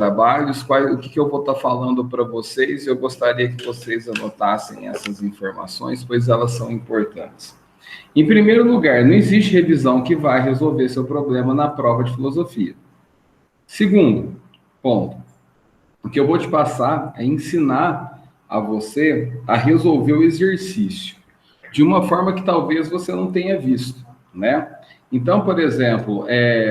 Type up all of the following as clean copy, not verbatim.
trabalhos, o que eu vou estar falando para vocês, eu gostaria que vocês anotassem essas informações, pois elas são importantes. Em primeiro lugar, não existe revisão que vai resolver seu problema na prova de filosofia. Segundo ponto, o que eu vou te passar é ensinar a você a resolver o exercício de uma forma que talvez você não tenha visto, né? Então, por exemplo,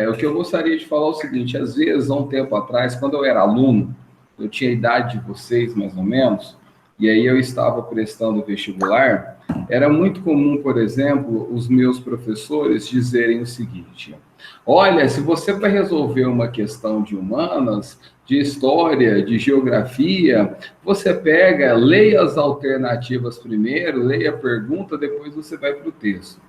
o que eu gostaria de falar é o seguinte: às vezes, há um tempo atrás, quando eu era aluno, eu tinha a idade de vocês, mais ou menos, e aí eu estava prestando vestibular, era muito comum, por exemplo, os meus professores dizerem o seguinte: olha, se você vai resolver uma questão de humanas, de história, de geografia, você pega, leia as alternativas primeiro, leia a pergunta, depois você vai para o texto.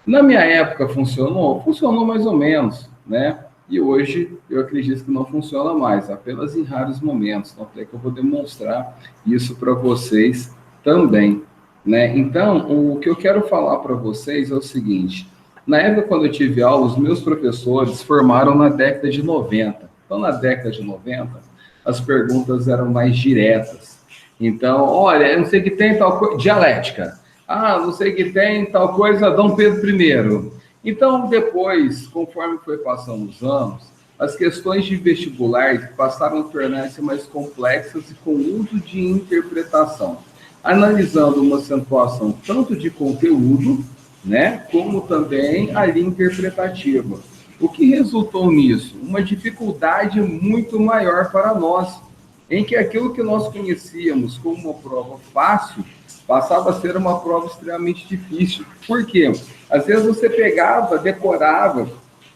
Na minha época funcionou? Funcionou mais ou menos, né? E hoje eu acredito que não funciona mais, apenas em raros momentos. Então, até que eu vou demonstrar isso para vocês também, né? Então, o que eu quero falar para vocês é o seguinte: na época, quando eu tive aula, os meus professores formaram na década de 90. Então, na década de 90, as perguntas eram mais diretas. Então, olha, eu não sei que tem tal coisa, dialética. Ah, não sei que tem tal coisa, Dom Pedro I. Então, depois, conforme foi passando os anos, as questões de vestibular passaram a tornar-se mais complexas e com uso de interpretação, analisando uma acentuação tanto de conteúdo, né, como também a linha interpretativa. O que resultou nisso? Uma dificuldade muito maior para nós, em que aquilo que nós conhecíamos como uma prova fácil passava a ser uma prova extremamente difícil. Por quê? Às vezes você pegava, decorava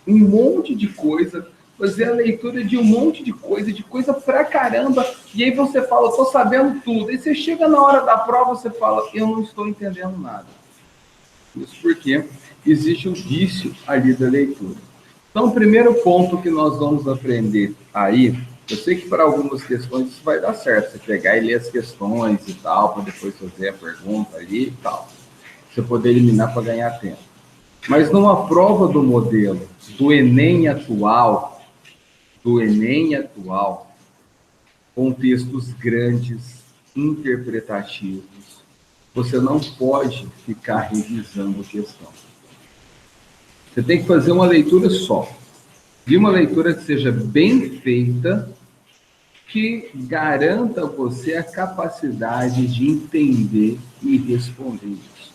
um monte de coisa, fazia a leitura de um monte de coisa pra caramba, e aí você fala, estou sabendo tudo. Aí você chega na hora da prova, você fala, eu não estou entendendo nada. Isso porque existe um vício ali da leitura. Então, o primeiro ponto que nós vamos aprender aí, eu sei que para algumas questões isso vai dar certo, você pegar e ler as questões e tal, para depois fazer a pergunta ali e tal. Você poder eliminar para ganhar tempo. Mas numa prova do modelo do Enem atual, com textos grandes, interpretativos, você não pode ficar revisando a questão. Você tem que fazer uma leitura só. De uma leitura que seja bem feita, que garanta a você a capacidade de entender e responder isso.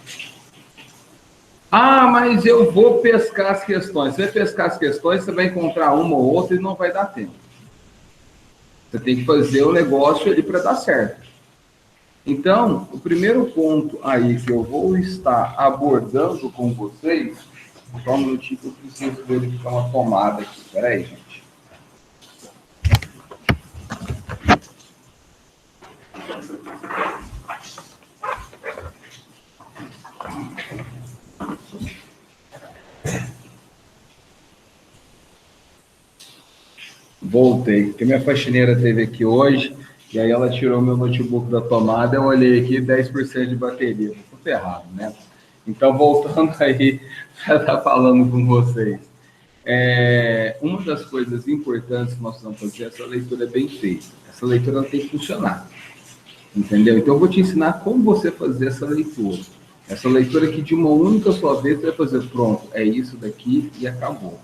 Ah, mas eu vou pescar as questões. Você vai pescar as questões, você vai encontrar uma ou outra e não vai dar tempo. Você tem que fazer o negócio ali para dar certo. Então, o primeiro ponto aí que eu vou estar abordando com vocês, só um minutinho que eu preciso verificar uma tomada aqui. Espera aí, gente. Voltei, porque minha faxineira esteve aqui hoje, e aí ela tirou meu notebook da tomada, eu olhei aqui, 10% de bateria. Tô ferrado, né? Então, voltando aí, para estar falando com vocês. Uma das coisas importantes que nós vamos fazer é essa leitura bem feita. Essa leitura tem que funcionar. Entendeu? Então, eu vou te ensinar como você fazer essa leitura. Essa leitura que de uma única só vez você vai fazer, pronto, é isso daqui e acabou.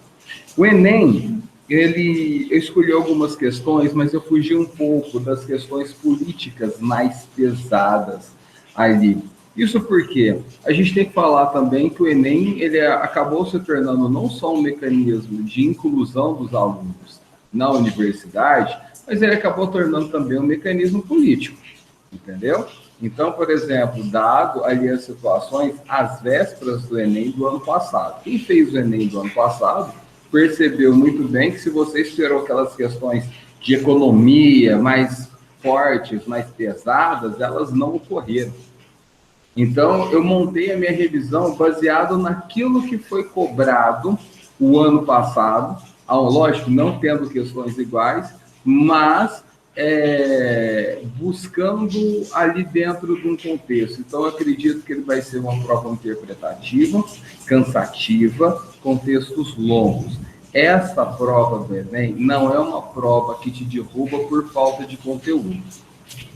O Enem, eu escolhi algumas questões, mas eu fugi um pouco das questões políticas mais pesadas ali. Isso porque a gente tem que falar também que o Enem ele acabou se tornando não só um mecanismo de inclusão dos alunos na universidade, mas ele acabou tornando também um mecanismo político, entendeu? Então, por exemplo, dado ali as situações, às vésperas do Enem do ano passado. Quem fez o Enem do ano passado percebeu muito bem que se você esperou aquelas questões de economia mais fortes, mais pesadas, elas não ocorreram. Então, eu montei a minha revisão baseado naquilo que foi cobrado o ano passado, lógico, não tendo questões iguais, mas buscando ali dentro de um contexto. Então, eu acredito que ele vai ser uma prova interpretativa, cansativa, com textos longos. essa prova do Enem não é uma prova que te derruba por falta de conteúdo.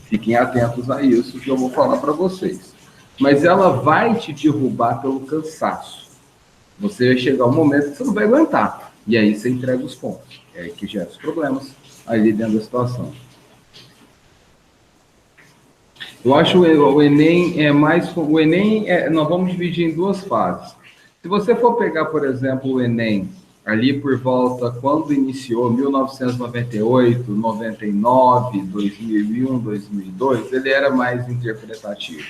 Fiquem atentos a isso que eu vou falar para vocês. Mas ela vai te derrubar pelo cansaço. Você vai chegar um momento que você não vai aguentar. E aí você entrega os pontos. É aí que gera os problemas ali dentro da situação. Eu acho o Enem é mais... O Enem, nós vamos dividir em duas fases. Se você for pegar, por exemplo, o Enem, ali por volta, quando iniciou, 1998, 99, 2001, 2002, ele era mais interpretativo.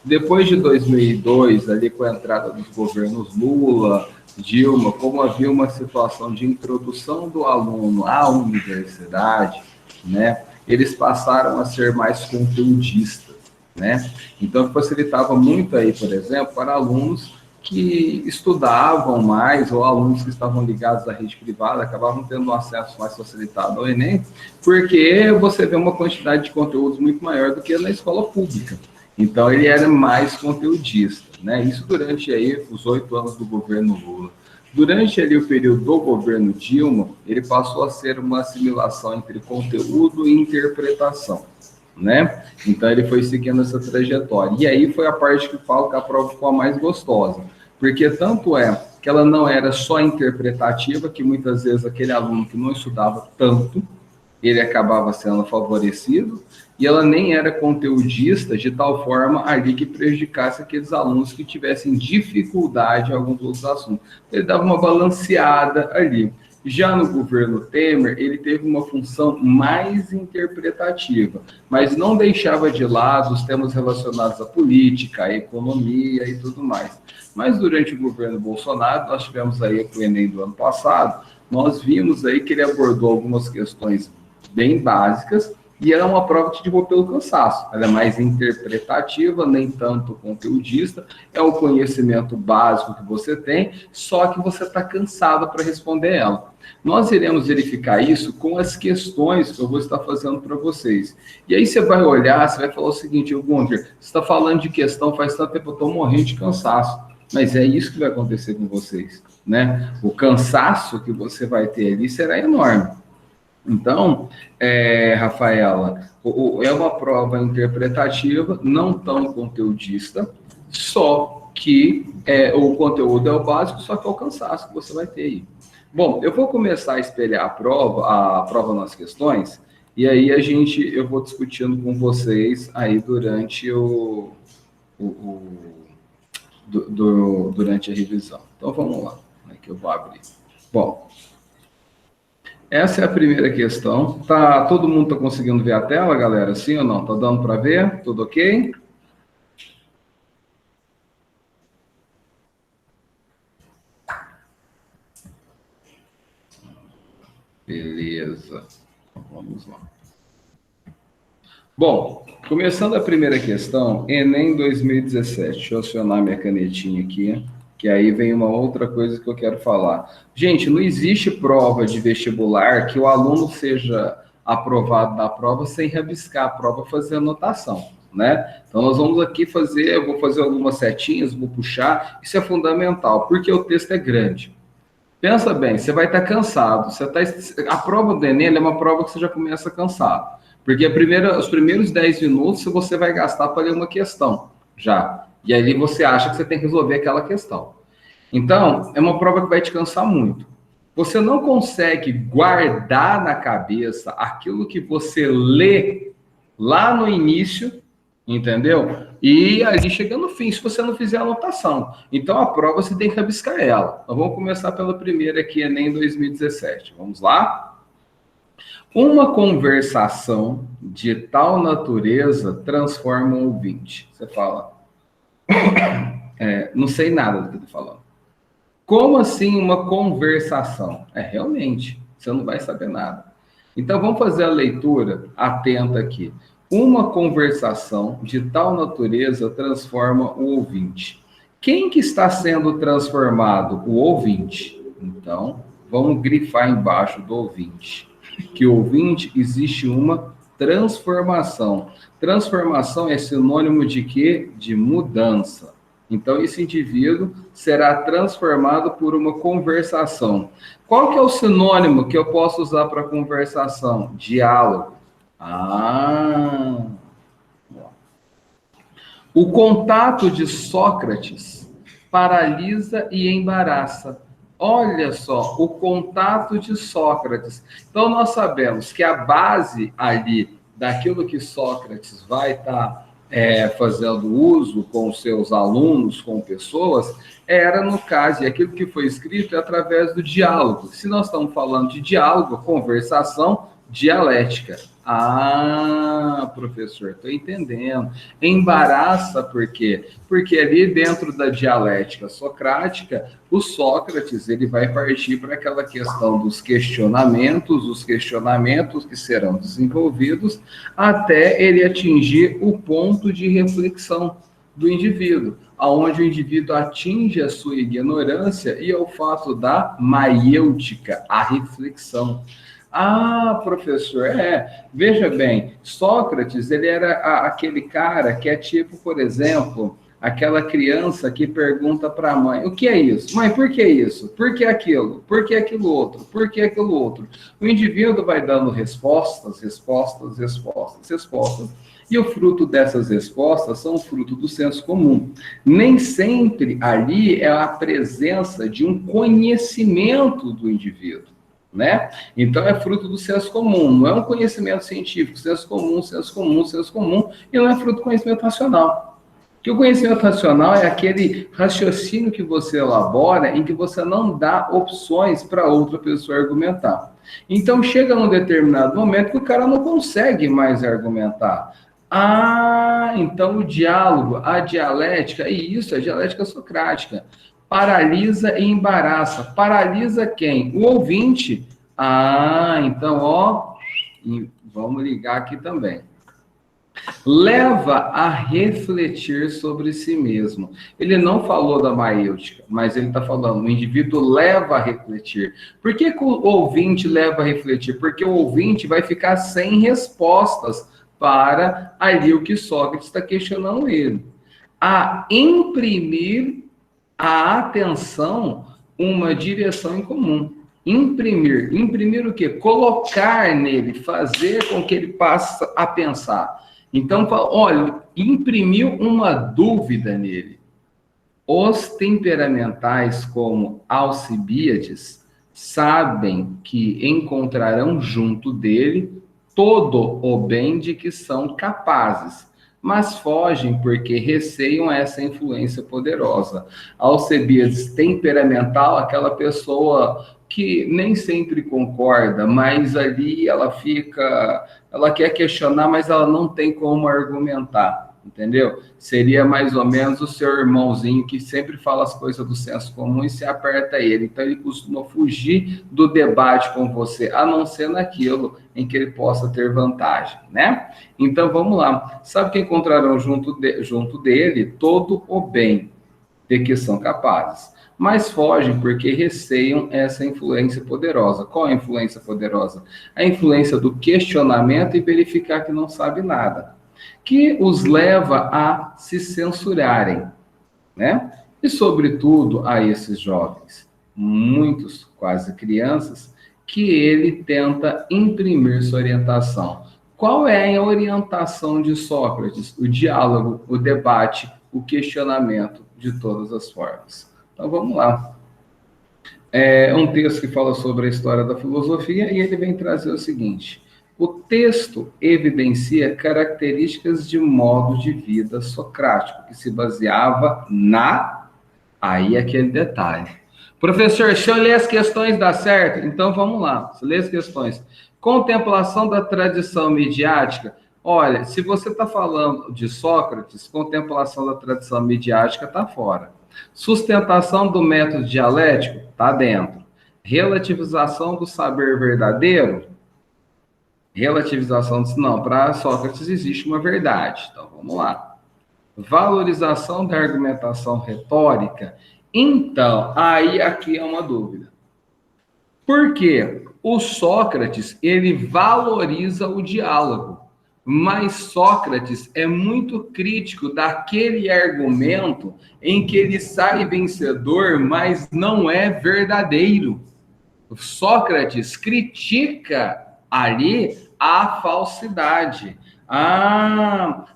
Depois de 2002, ali com a entrada dos governos Lula, Dilma, como havia uma situação de introdução do aluno à universidade, né, eles passaram a ser mais conteudistas, né? Então, facilitava muito aí, por exemplo, para alunos que estudavam mais, ou alunos que estavam ligados à rede privada, acabavam tendo um acesso mais facilitado ao Enem, porque você vê uma quantidade de conteúdos muito maior do que na escola pública. Então, ele era mais conteudista, né? Isso durante aí os 8 anos do governo Lula. Durante ali o período do governo Dilma, ele passou a ser uma assimilação entre conteúdo e interpretação, né? Então, ele foi seguindo essa trajetória. E aí foi a parte que eu falo que a prova ficou a mais gostosa, porque tanto é que ela não era só interpretativa, que muitas vezes aquele aluno que não estudava tanto, ele acabava sendo favorecido, e ela nem era conteudista de tal forma ali que prejudicasse aqueles alunos que tivessem dificuldade em alguns outros assuntos. Ele dava uma balanceada ali. Já no governo Temer, ele teve uma função mais interpretativa, mas não deixava de lado os temas relacionados à política, à economia e tudo mais. Mas durante o governo Bolsonaro, nós tivemos aí o Enem do ano passado, nós vimos aí que ele abordou algumas questões bem básicas, e ela é uma prova que te derrubou pelo cansaço. Ela é mais interpretativa, nem tanto conteudista, é um conhecimento básico que você tem, só que você está cansado para responder ela. Nós iremos verificar isso com as questões que eu vou estar fazendo para vocês. E aí você vai olhar, você vai falar o seguinte, Gunter, você está falando de questão faz tanto tempo, eu estou morrendo de cansaço. Mas é isso que vai acontecer com vocês, né? O cansaço que você vai ter ali será enorme. Então, Rafaela, é uma prova interpretativa, não tão conteudista, só que o conteúdo é o básico, só que é o cansaço que você vai ter aí. Bom, eu vou começar a espelhar a prova nas questões, e aí eu vou discutindo com vocês aí durante durante a revisão. Então, vamos lá, que eu vou abrir. Bom, essa é a primeira questão. Todo mundo está conseguindo ver a tela, galera? Sim ou não? Está dando para ver? Tudo ok? Beleza. Vamos lá. Bom, começando a primeira questão, Enem 2017. Deixa eu acionar minha canetinha aqui, que aí vem uma outra coisa que eu quero falar. Gente, não existe prova de vestibular que o aluno seja aprovado na prova sem rabiscar a prova, fazer anotação, né? Então, nós vamos aqui eu vou fazer algumas setinhas, vou puxar, isso é fundamental, porque o texto é grande. Pensa bem, você vai estar cansado, a prova do Enem é uma prova que você já começa cansado, porque os primeiros 10 minutos você vai gastar para ler uma questão, já. E aí você acha que você tem que resolver aquela questão. Então, é uma prova que vai te cansar muito. Você não consegue guardar na cabeça aquilo que você lê lá no início, entendeu? E ali chega no fim, se você não fizer a anotação. Então, a prova você tem que rabiscar ela. Então, vamos começar pela primeira aqui, Enem 2017. Vamos lá? Uma conversação de tal natureza transforma um ouvinte. Você fala, não sei nada do que estou falando. Como assim uma conversação? Realmente, você não vai saber nada. Então, vamos fazer a leitura atenta aqui. Uma conversação de tal natureza transforma o ouvinte. Quem que está sendo transformado? O ouvinte. Então, vamos grifar embaixo do ouvinte. Que o ouvinte existe uma transformação. Transformação é sinônimo de quê? De mudança. Então, esse indivíduo será transformado por uma conversação. Qual que é o sinônimo que eu posso usar para conversação? Diálogo. Ah! O contato de Sócrates paralisa e embaraça. Olha só, o contato de Sócrates. Então, nós sabemos que a base ali daquilo que Sócrates vai estar fazendo uso com seus alunos, com pessoas, era, no caso, e aquilo que foi escrito é através do diálogo. Se nós estamos falando de diálogo, conversação, dialética. Ah, professor, estou entendendo. Embaraça por quê? Porque ali dentro da dialética socrática, o Sócrates ele vai partir para aquela questão dos questionamentos, os questionamentos que serão desenvolvidos até ele atingir o ponto de reflexão do indivíduo, aonde o indivíduo atinge a sua ignorância e é o fato da maiêutica, a reflexão. Ah, professor, veja bem, Sócrates, ele era aquele cara que é tipo, por exemplo, aquela criança que pergunta para a mãe, o que é isso? Mãe, por que isso? Por que aquilo? Por que aquilo outro? Por que aquilo outro? O indivíduo vai dando respostas, e o fruto dessas respostas são o fruto do senso comum. Nem sempre ali é a presença de um conhecimento do indivíduo. Né? Então é fruto do senso comum, não é um conhecimento científico, senso comum, e não é fruto do conhecimento racional. Porque o conhecimento racional é aquele raciocínio que você elabora em que você não dá opções para outra pessoa argumentar. Então chega num determinado momento que o cara não consegue mais argumentar. Ah, então o diálogo, a dialética, e isso, a dialética socrática, paralisa e embaraça. Paralisa quem? O ouvinte. Ah, então, ó, vamos ligar aqui também. Leva a refletir sobre si mesmo. Ele não falou da maiêutica, mas ele está falando, o indivíduo leva a refletir. Por que o ouvinte leva a refletir? Porque o ouvinte vai ficar sem respostas para ali o que Sócrates está questionando ele. A imprimir a atenção uma direção em comum. Imprimir o quê? Colocar nele, fazer com que ele passe a pensar. Então, olha, imprimiu uma dúvida nele. Os temperamentais, como Alcibíades, sabem que encontrarão junto dele todo o bem de que são capazes, mas fogem porque receiam essa influência poderosa. Alcibíades temperamental, aquela pessoa que nem sempre concorda, mas ali ela quer questionar, mas ela não tem como argumentar, entendeu? Seria mais ou menos o seu irmãozinho que sempre fala as coisas do senso comum e se aperta ele. Então ele costuma fugir do debate com você, a não ser naquilo em que ele possa ter vantagem, né? Então vamos lá. Sabe que encontrarão junto dele todo o bem de que são capazes, mas fogem porque receiam essa influência poderosa. Qual é a influência poderosa? A influência do questionamento e verificar que não sabe nada, que os leva a se censurarem, né? E, sobretudo, a esses jovens, muitos, quase crianças, que ele tenta imprimir sua orientação. Qual é a orientação de Sócrates? O diálogo, o debate, o questionamento de todas as formas. Então, vamos lá. É um texto que fala sobre a história da filosofia e ele vem trazer o seguinte: o texto evidencia características de modo de vida socrático, que se baseava Aí aquele detalhe. Professor, se eu ler as questões dá certo? Então vamos lá, lê as questões. Contemplação da tradição midiática. Olha, se você está falando de Sócrates, contemplação da tradição midiática está fora. Sustentação do método dialético está dentro. Relativização do saber verdadeiro. Não, para Sócrates existe uma verdade. Então vamos lá. Valorização da argumentação retórica. Então, aí aqui é uma dúvida. Por quê? O Sócrates, ele valoriza o diálogo. Mas Sócrates é muito crítico daquele argumento em que ele sai vencedor, mas não é verdadeiro. Sócrates critica ali a falsidade.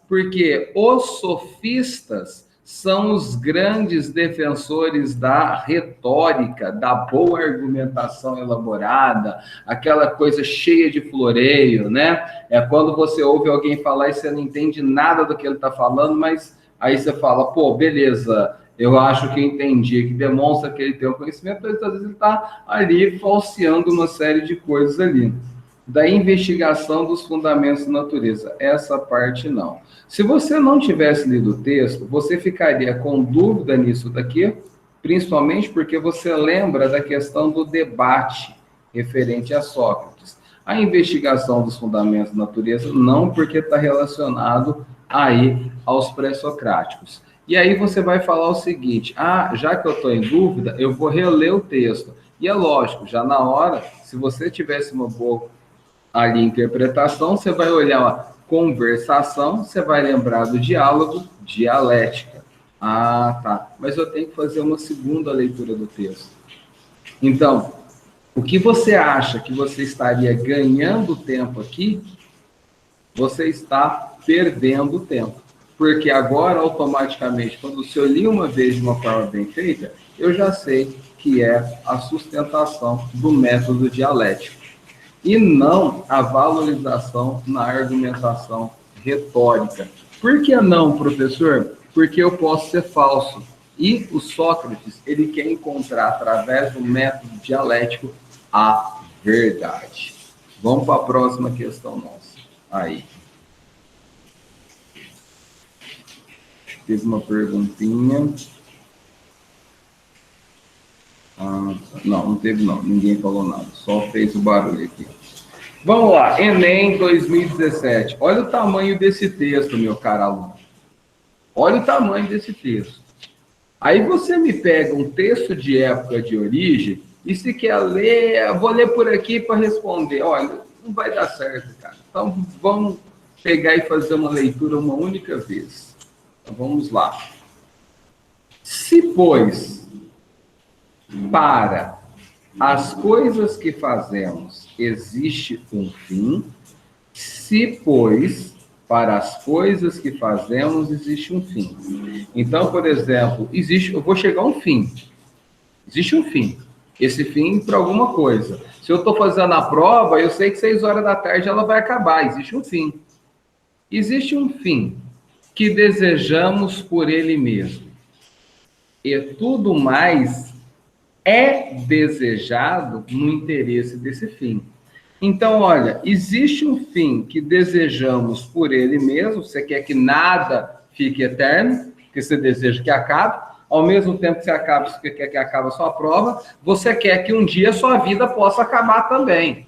Porque os sofistas são os grandes defensores da retórica, da boa argumentação elaborada, aquela coisa cheia de floreio, né? É quando você ouve alguém falar e você não entende nada do que ele está falando, mas aí você fala, pô, beleza, eu acho que entendi, que demonstra que ele tem o conhecimento, mas às vezes ele está ali falseando uma série de coisas ali. Da investigação dos fundamentos da natureza. Essa parte não. Se você não tivesse lido o texto, você ficaria com dúvida nisso daqui, principalmente porque você lembra da questão do debate referente a Sócrates. A investigação dos fundamentos da natureza, não, porque está relacionado aí aos pré-socráticos. E aí você vai falar o seguinte, já que eu estou em dúvida, eu vou reler o texto. E é lógico, já na hora, se você tivesse uma boa ali interpretação, você vai olhar a conversação, você vai lembrar do diálogo, dialética. Tá. Mas eu tenho que fazer uma segunda leitura do texto. Então, o que você acha que você estaria ganhando tempo aqui, você está perdendo tempo. Porque agora, automaticamente, quando eu li uma vez de uma forma bem feita, eu já sei que é a sustentação do método dialético. E não a valorização na argumentação retórica. Por que não, professor? Porque eu posso ser falso. E o Sócrates, ele quer encontrar, através do método dialético, a verdade. Vamos para a próxima questão nossa. Aí. Fiz uma perguntinha. Não teve não, ninguém falou nada, só fez o barulho aqui. Vamos lá, Enem 2017. Olha o tamanho desse texto, meu caro aluno. Olha o tamanho desse texto. Aí você me pega um texto de época de origem e se quer ler, eu vou ler por aqui para responder. Olha, não vai dar certo, cara. Então vamos pegar e fazer uma leitura uma única vez. Então vamos lá. Se, pois, para as coisas que fazemos existe um fim, se, pois, para as coisas que fazemos existe um fim. Então, por exemplo, eu vou chegar a um fim. Existe um fim. Esse fim para alguma coisa. Se eu estou fazendo a prova, eu sei que 6 horas da tarde ela vai acabar. Existe um fim. Existe um fim que desejamos por ele mesmo. E tudo mais é desejado no interesse desse fim. Então, olha, existe um fim que desejamos por ele mesmo, você quer que nada fique eterno, que você deseja que acabe, ao mesmo tempo que você acabe, você quer que acabe a sua prova, você quer que um dia a sua vida possa acabar também.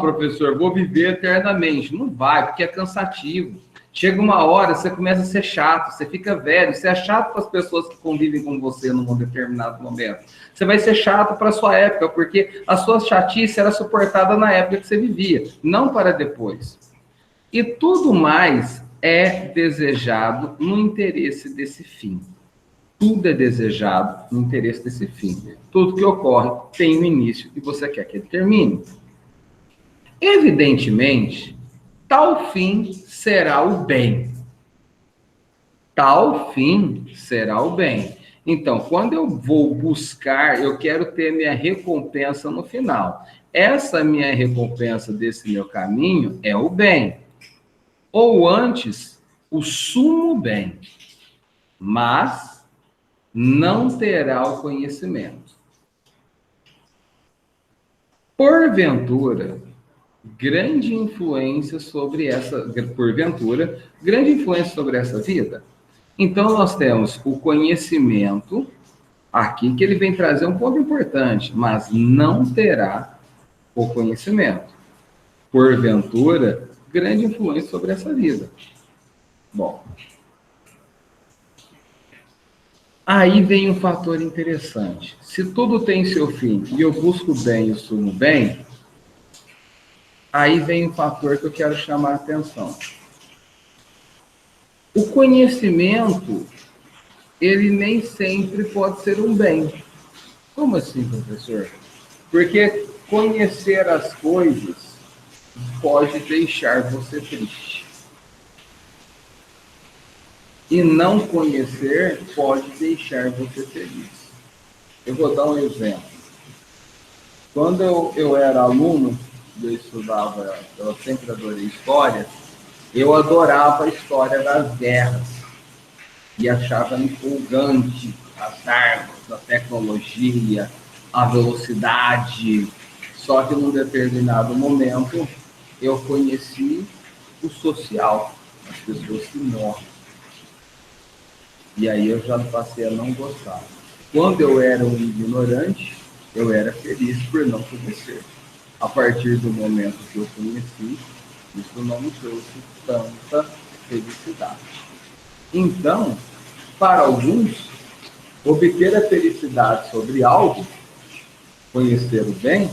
Professor, vou viver eternamente. Não vai, porque é cansativo. Chega uma hora, você começa a ser chato, você fica velho, você é chato para as pessoas que convivem com você num determinado momento. Você vai ser chato para a sua época, porque a sua chatice era suportada na época que você vivia, não para depois. E tudo mais é desejado no interesse desse fim. Tudo é desejado no interesse desse fim. Tudo que ocorre tem um início e você quer que ele termine. Evidentemente, tal fim será o bem. Tal fim será o bem. Então, quando eu vou buscar, eu quero ter minha recompensa no final. Essa minha recompensa desse meu caminho é o bem. Ou antes, o sumo bem. Mas não terá o conhecimento. Porventura, grande influência sobre essa vida. Então, nós temos o conhecimento aqui, que ele vem trazer um ponto importante, mas não terá o conhecimento. Porventura, grande influência sobre essa vida. Bom, aí vem um fator interessante. Se tudo tem seu fim e eu busco o bem e o sumo bem, aí vem um fator que eu quero chamar a atenção. conhecimento, ele nem sempre pode ser um bem. Como assim, professor? Porque conhecer as coisas pode deixar você triste. E não conhecer pode deixar você feliz. Eu vou dar um exemplo. Quando eu era aluno, eu estudava, eu sempre adorei história, eu adorava a história das guerras e achava empolgante as armas, a tecnologia, a velocidade. Só que num determinado momento eu conheci o social, as pessoas que morrem. E aí eu já passei a não gostar. Quando eu era um ignorante, eu era feliz por não conhecer. A partir do momento que eu conheci, isso não me trouxe tanta felicidade. Então, para alguns, obter a felicidade sobre algo, conhecer o bem,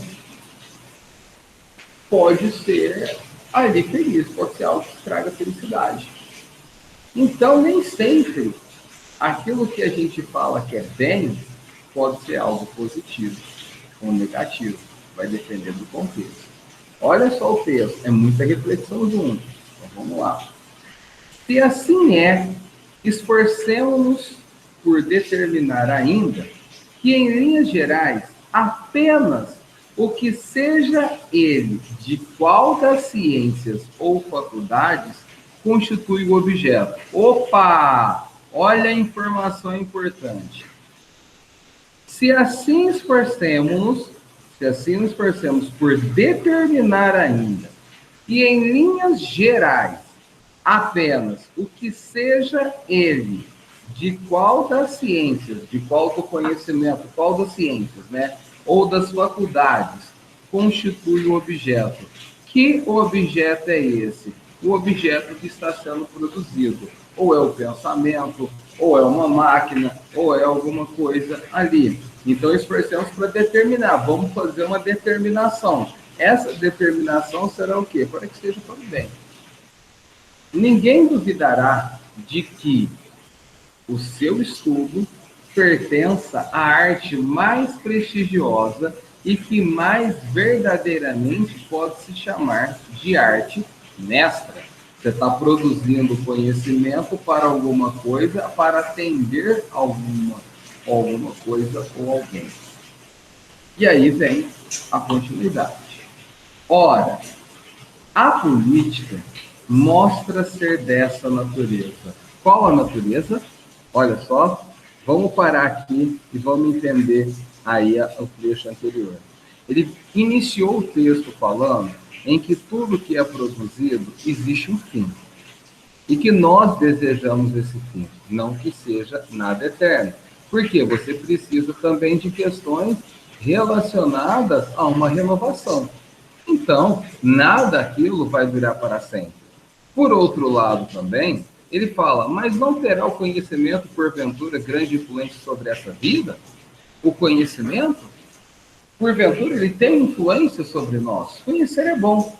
pode ser ali feliz, pode ser algo que traga felicidade. Então, nem sempre aquilo que a gente fala que é bem pode ser algo positivo ou negativo. Vai depender do contexto. Olha só o texto, é muita reflexão junto. Então, vamos lá. Se assim é, esforcemo-nos por determinar ainda que, em linhas gerais, apenas o que seja ele de qual das ciências ou faculdades constitui o objeto. Opa! Olha a informação importante. Se assim nos esforcemos por determinar ainda, e em linhas gerais, apenas o que seja ele, de qual das ciências, de qual do conhecimento, qual das ciências, né? Ou das faculdades, constitui o objeto. Que objeto é esse? O objeto que está sendo produzido. Ou é o pensamento, ou é uma máquina, ou é alguma coisa ali. Então, esforçamos para determinar. Vamos fazer uma determinação. Essa determinação será o quê? Para que seja para o bem. Ninguém duvidará de que o seu estudo pertença à arte mais prestigiosa e que mais verdadeiramente pode se chamar de arte mestra. Você está produzindo conhecimento para alguma coisa, para atender alguma coisa ou alguém. E aí vem a continuidade. Ora, a política mostra ser dessa natureza. Qual a natureza? Olha só, vamos parar aqui e vamos entender aí o trecho anterior. Ele iniciou o texto falando em que tudo que é produzido existe um fim. E que nós desejamos esse fim, não que seja nada eterno. Porque você precisa também de questões relacionadas a uma renovação. Então, nada daquilo vai durar para sempre. Por outro lado também, ele fala, mas não terá o conhecimento, porventura, grande influência sobre essa vida? O conhecimento, porventura, ele tem influência sobre nós. Conhecer é bom.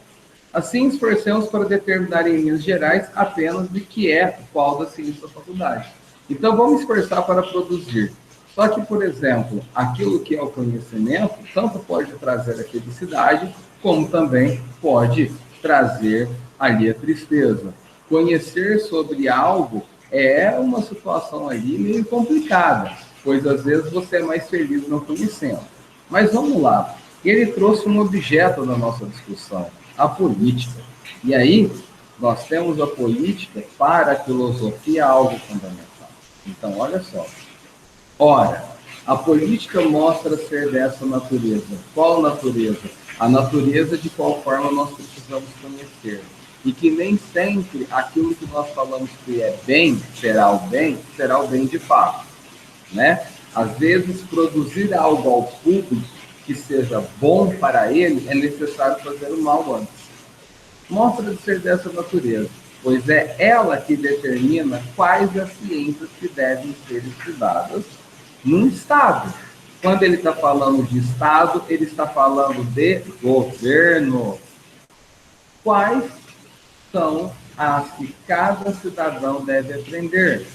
Assim, esforcemos para determinar em linhas gerais apenas de que é o qual da ciência da faculdade. Então, vamos esforçar para produzir. Só que, por exemplo, aquilo que é o conhecimento, tanto pode trazer a felicidade, como também pode trazer ali a tristeza. Conhecer sobre algo é uma situação ali meio complicada, pois às vezes você é mais feliz não conhecendo. Mas vamos lá, ele trouxe um objeto na nossa discussão, a política. E aí, nós temos a política para a filosofia algo fundamental. Então, olha só. Ora, a política mostra ser dessa natureza. Qual natureza? A natureza de qual forma nós precisamos conhecer. E que nem sempre aquilo que nós falamos que é bem, será o bem de fato. Né? Às vezes, produzir algo ao público que seja bom para ele, é necessário fazer o mal antes. Mostra de ser dessa natureza, pois é ela que determina quais as ciências que devem ser estudadas num Estado. Quando ele está falando de Estado, ele está falando de governo. Quais são as que cada cidadão deve aprender.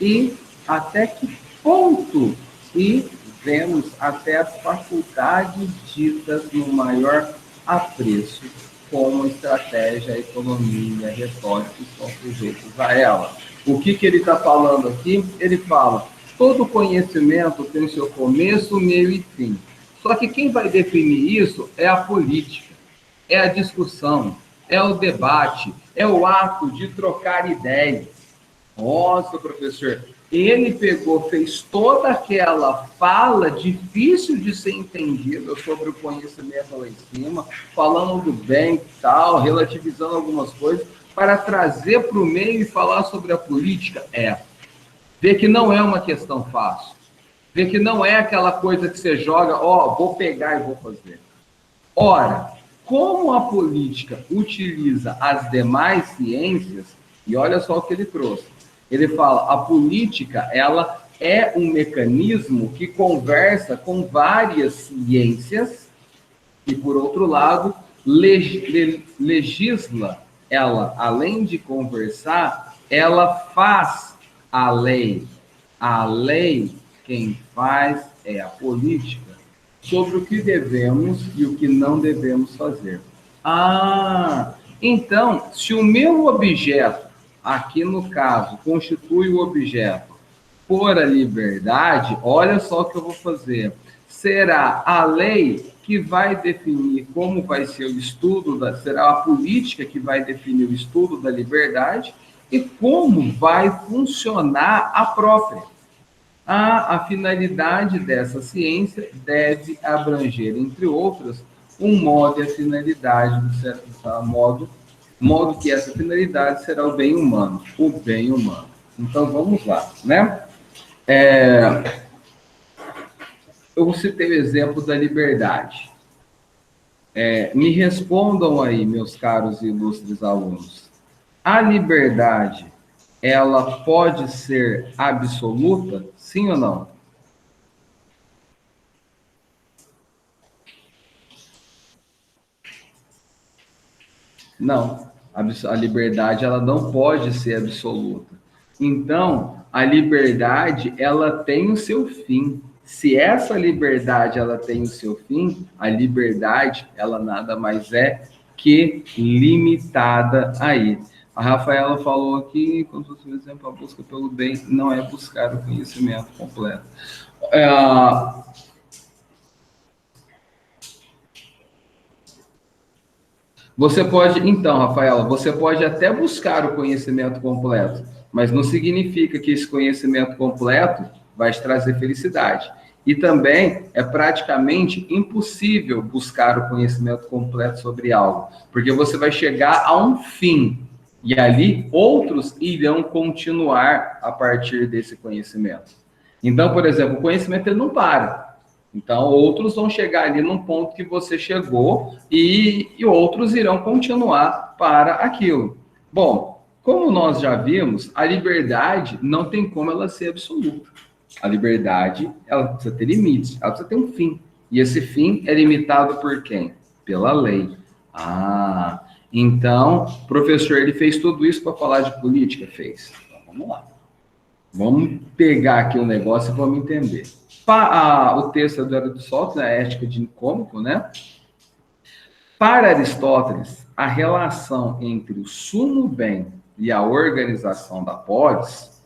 E até que ponto? E vemos até as faculdades ditas no maior apreço, como estratégia, economia, retórica, estão sujeitos a ela. O que ele está falando aqui? Ele fala, todo conhecimento tem seu começo, meio e fim. Só que quem vai definir isso é a política, é a discussão, é o debate, é o ato de trocar ideias. Nossa, professor, ele pegou, fez toda aquela fala difícil de ser entendida sobre o conhecimento lá em cima, falando do bem e tal, relativizando algumas coisas, para trazer para o meio e falar sobre a política. Vê que não é uma questão fácil. Vê que não é aquela coisa que você joga, vou pegar e vou fazer. Ora, como a política utiliza as demais ciências, e olha só o que ele trouxe. Ele fala, a política, ela é um mecanismo que conversa com várias ciências e, por outro lado, legisla. Ela, além de conversar, ela faz a lei. A lei, quem faz é a política, sobre o que devemos e o que não devemos fazer. Então, se o meu objeto, aqui no caso, constitui o objeto por a liberdade, olha só o que eu vou fazer. Será a lei que vai definir como vai ser o estudo, será a política que vai definir o estudo da liberdade e como vai funcionar a própria. A finalidade dessa ciência deve abranger, entre outras, um modo e a finalidade, modo que essa finalidade será o bem humano, Então, vamos lá, né? Eu citei o exemplo da liberdade. Me respondam aí, meus caros e ilustres alunos. A liberdade, ela pode ser absoluta, sim ou não? Não. A liberdade, ela não pode ser absoluta. Então, a liberdade, ela tem o seu fim. Se essa liberdade, ela tem o seu fim, a liberdade, ela nada mais é que limitada aí. A Rafaela falou aqui, como se fosse um exemplo, a busca pelo bem não é buscar o conhecimento completo. Você pode, então, Rafaela, você pode até buscar o conhecimento completo, mas não significa que esse conhecimento completo vai te trazer felicidade. E também é praticamente impossível buscar o conhecimento completo sobre algo, porque você vai chegar a um fim, e ali outros irão continuar a partir desse conhecimento. Então, por exemplo, o conhecimento ele não para. Então, outros vão chegar ali num ponto que você chegou e outros irão continuar para aquilo. Bom, como nós já vimos, a liberdade não tem como ela ser absoluta. A liberdade, ela precisa ter limites, ela precisa ter um fim. E esse fim é limitado por quem? Pela lei. Então, o professor, ele fez tudo isso para falar de política? Fez. Então, vamos lá. Vamos pegar aqui um negócio e vamos entender. O texto do Aristóteles, a ética de Nicômaco, né? Para Aristóteles, a relação entre o sumo bem e a organização da polis,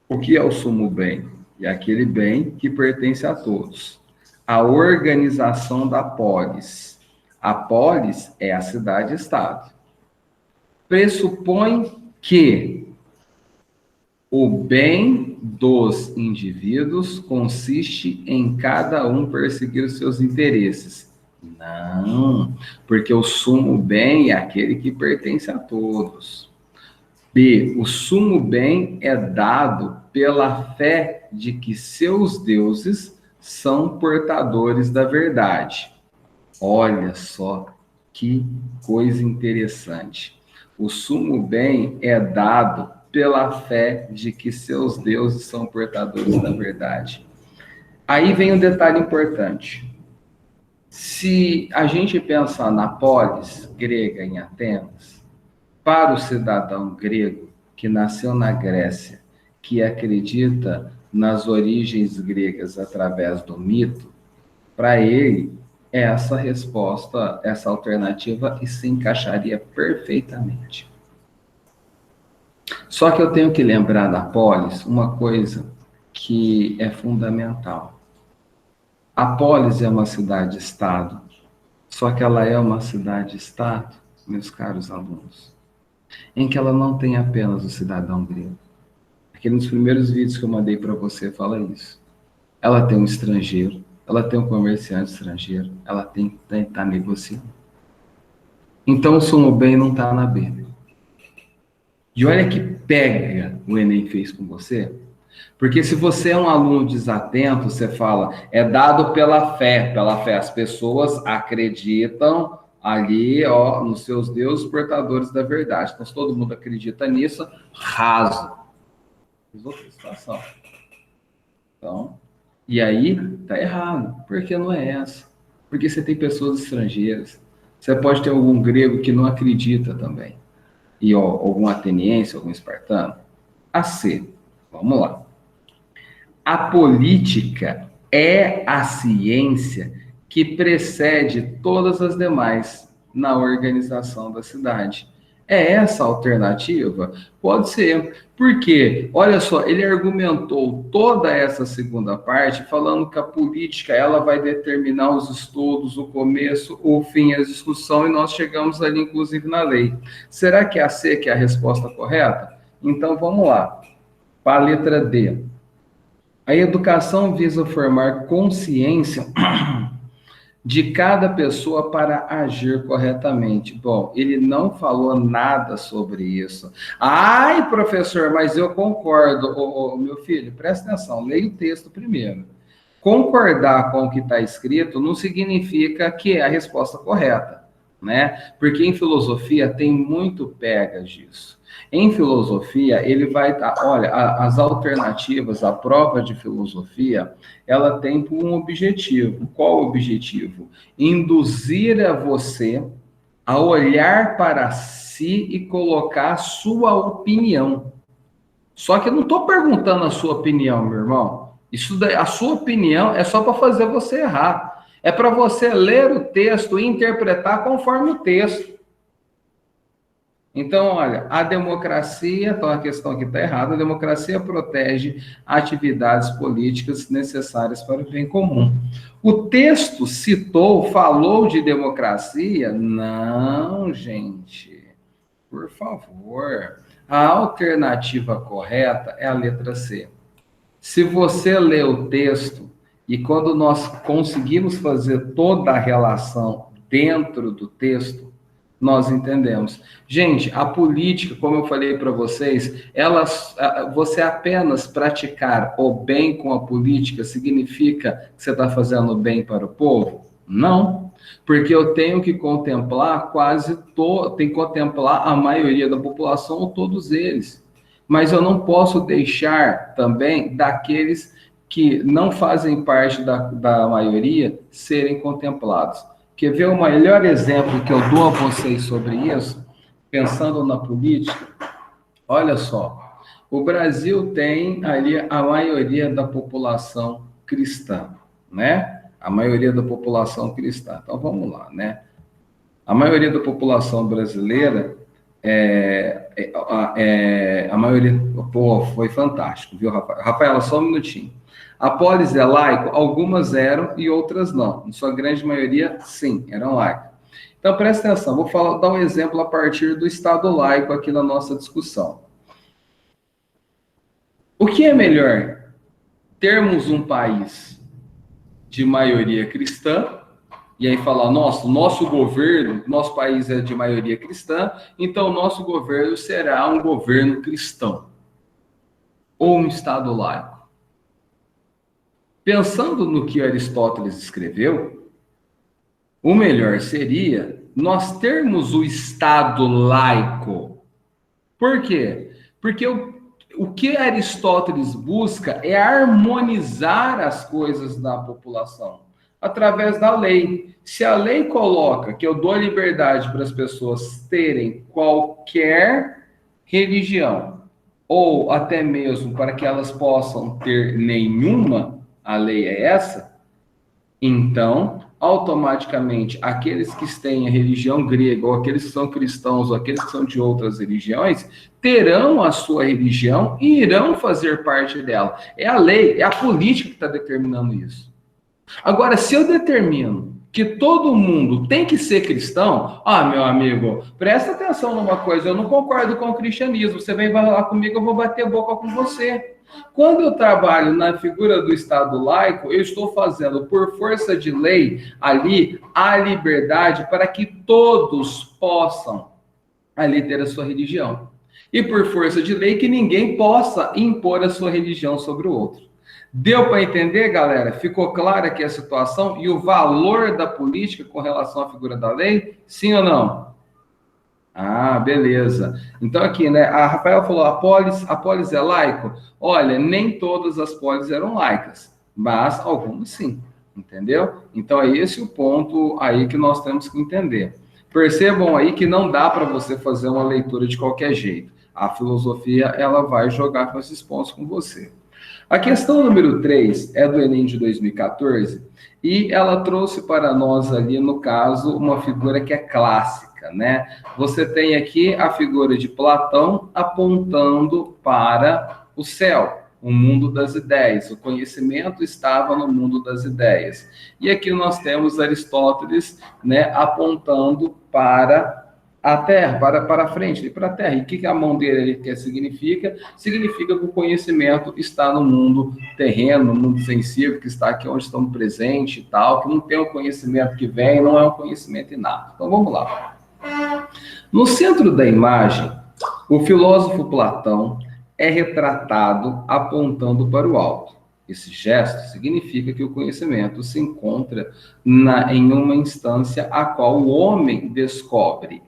o que é o sumo bem? É aquele bem que pertence a todos. A organização da polis. A polis é a cidade-estado. Pressupõe que o bem dos indivíduos consiste em cada um perseguir os seus interesses. Não, porque o sumo bem é aquele que pertence a todos. B, o sumo bem é dado pela fé de que seus deuses são portadores da verdade. Olha só que coisa interessante. O sumo bem é dado pela fé de que seus deuses são portadores da verdade. Aí vem um detalhe importante. Se a gente pensar na polis grega em Atenas, para o cidadão grego que nasceu na Grécia, que acredita nas origens gregas através do mito, para ele, essa resposta, essa alternativa se encaixaria perfeitamente. Só que eu tenho que lembrar da polis uma coisa que é fundamental. A polis é uma cidade-estado, só que ela é uma cidade-estado, meus caros alunos, em que ela não tem apenas o cidadão grego. Aqui nos primeiros vídeos que eu mandei para você fala isso. Ela tem um estrangeiro, ela tem um comerciante estrangeiro, ela tem que estar negociando. Então o sumo bem não está na B. E olha que pega o Enem fez com você. Porque se você é um aluno desatento, você fala, é dado pela fé. Pela fé, as pessoas acreditam ali, ó, nos seus deuses portadores da verdade. Então, se todo mundo acredita nisso, raso. Fiz outra situação. Então, e aí, tá errado. Porque não é essa. Porque você tem pessoas estrangeiras. Você pode ter algum grego que não acredita também. E ó, algum ateniense, algum espartano. A C. Vamos lá. A política é a ciência que precede todas as demais na organização da cidade. É essa a alternativa? Pode ser. Porque, olha só, ele argumentou toda essa segunda parte falando que a política ela vai determinar os estudos, o começo, o fim, a discussão, e nós chegamos ali, inclusive, na lei. Será que é a C que é a resposta correta? Então, vamos lá. Para a letra D. A educação visa formar consciência de cada pessoa para agir corretamente. Bom, ele não falou nada sobre isso. Ai, professor, mas eu concordo. Meu filho, presta atenção, leia o texto primeiro. Concordar com o que está escrito não significa que é a resposta correta, né? Porque em filosofia tem muito pega disso. Em filosofia, ele vai... Olha, as alternativas, a prova de filosofia, ela tem um objetivo. Qual o objetivo? Induzir a você a olhar para si e colocar a sua opinião. Só que eu não estou perguntando a sua opinião, meu irmão. A sua opinião é só para fazer você errar. É para você ler o texto e interpretar conforme o texto. Então, olha, a democracia, então a questão aqui está errada, a democracia protege atividades políticas necessárias para o bem comum. O texto citou, falou de democracia? Não, gente, por favor. A alternativa correta é a letra C. Se você lê o texto e quando nós conseguimos fazer toda a relação dentro do texto, nós entendemos. Gente, a política, como eu falei para vocês, você apenas praticar o bem com a política significa que você está fazendo bem para o povo? Não, porque eu tenho que contemplar tem que contemplar a maioria da população ou todos eles. Mas eu não posso deixar também daqueles que não fazem parte da maioria serem contemplados. Quer ver o melhor exemplo que eu dou a vocês sobre isso? Pensando na política, olha só, o Brasil tem ali a maioria da população cristã, né? A maioria da população cristã. Então, vamos lá, né? A maioria da população brasileira, a maioria, pô, foi fantástico, viu, Rafael? Rafaela, só um minutinho. A polis é laico? Algumas eram e outras não. Em sua grande maioria, sim, eram laicos. Então, presta atenção, dar um exemplo a partir do Estado laico aqui na nossa discussão. O que é melhor? Termos um país de maioria cristã, e aí falar, nosso governo, nosso país é de maioria cristã, então nosso governo será um governo cristão. Ou um Estado laico. Pensando no que Aristóteles escreveu, o melhor seria nós termos o Estado laico. Por quê? Porque o que Aristóteles busca é harmonizar as coisas da população. Através da lei. Se a lei coloca que eu dou liberdade para as pessoas terem qualquer religião, ou até mesmo para que elas possam ter nenhuma, a lei é essa, então, automaticamente, aqueles que têm a religião grega, ou aqueles que são cristãos, ou aqueles que são de outras religiões, terão a sua religião e irão fazer parte dela. É a lei, é a política que está determinando isso. Agora, se eu determino que todo mundo tem que ser cristão, meu amigo, presta atenção numa coisa, eu não concordo com o cristianismo, você vem falar comigo, eu vou bater boca com você. Quando eu trabalho na figura do Estado laico, eu estou fazendo, por força de lei, ali, a liberdade para que todos possam ali ter a sua religião. E por força de lei, que ninguém possa impor a sua religião sobre o outro. Deu para entender, galera? Ficou clara aqui a situação e o valor da política com relação à figura da lei? Sim ou não? Beleza. Então aqui, né? A Rafael falou, a polis é laico? Olha, nem todas as polis eram laicas, mas algumas sim, entendeu? Então é esse o ponto aí que nós temos que entender. Percebam aí que não dá para você fazer uma leitura de qualquer jeito. A filosofia, ela vai jogar com esses pontos com você. A questão número 3 é do Enem de 2014 e ela trouxe para nós ali, no caso, uma figura que é clássica, né? Você tem aqui a figura de Platão apontando para o céu, o mundo das ideias. O conhecimento estava no mundo das ideias. E aqui nós temos Aristóteles, né, apontando para a terra, para frente, para a terra. E o que a mão dele quer significa? Significa que o conhecimento está no mundo terreno, no mundo sensível, que está aqui onde estamos presentes e tal, que não tem um conhecimento que vem, não é um conhecimento inato. Então vamos lá. No centro da imagem, o filósofo Platão é retratado apontando para o alto. Esse gesto significa que o conhecimento se encontra em uma instância a qual o homem descobre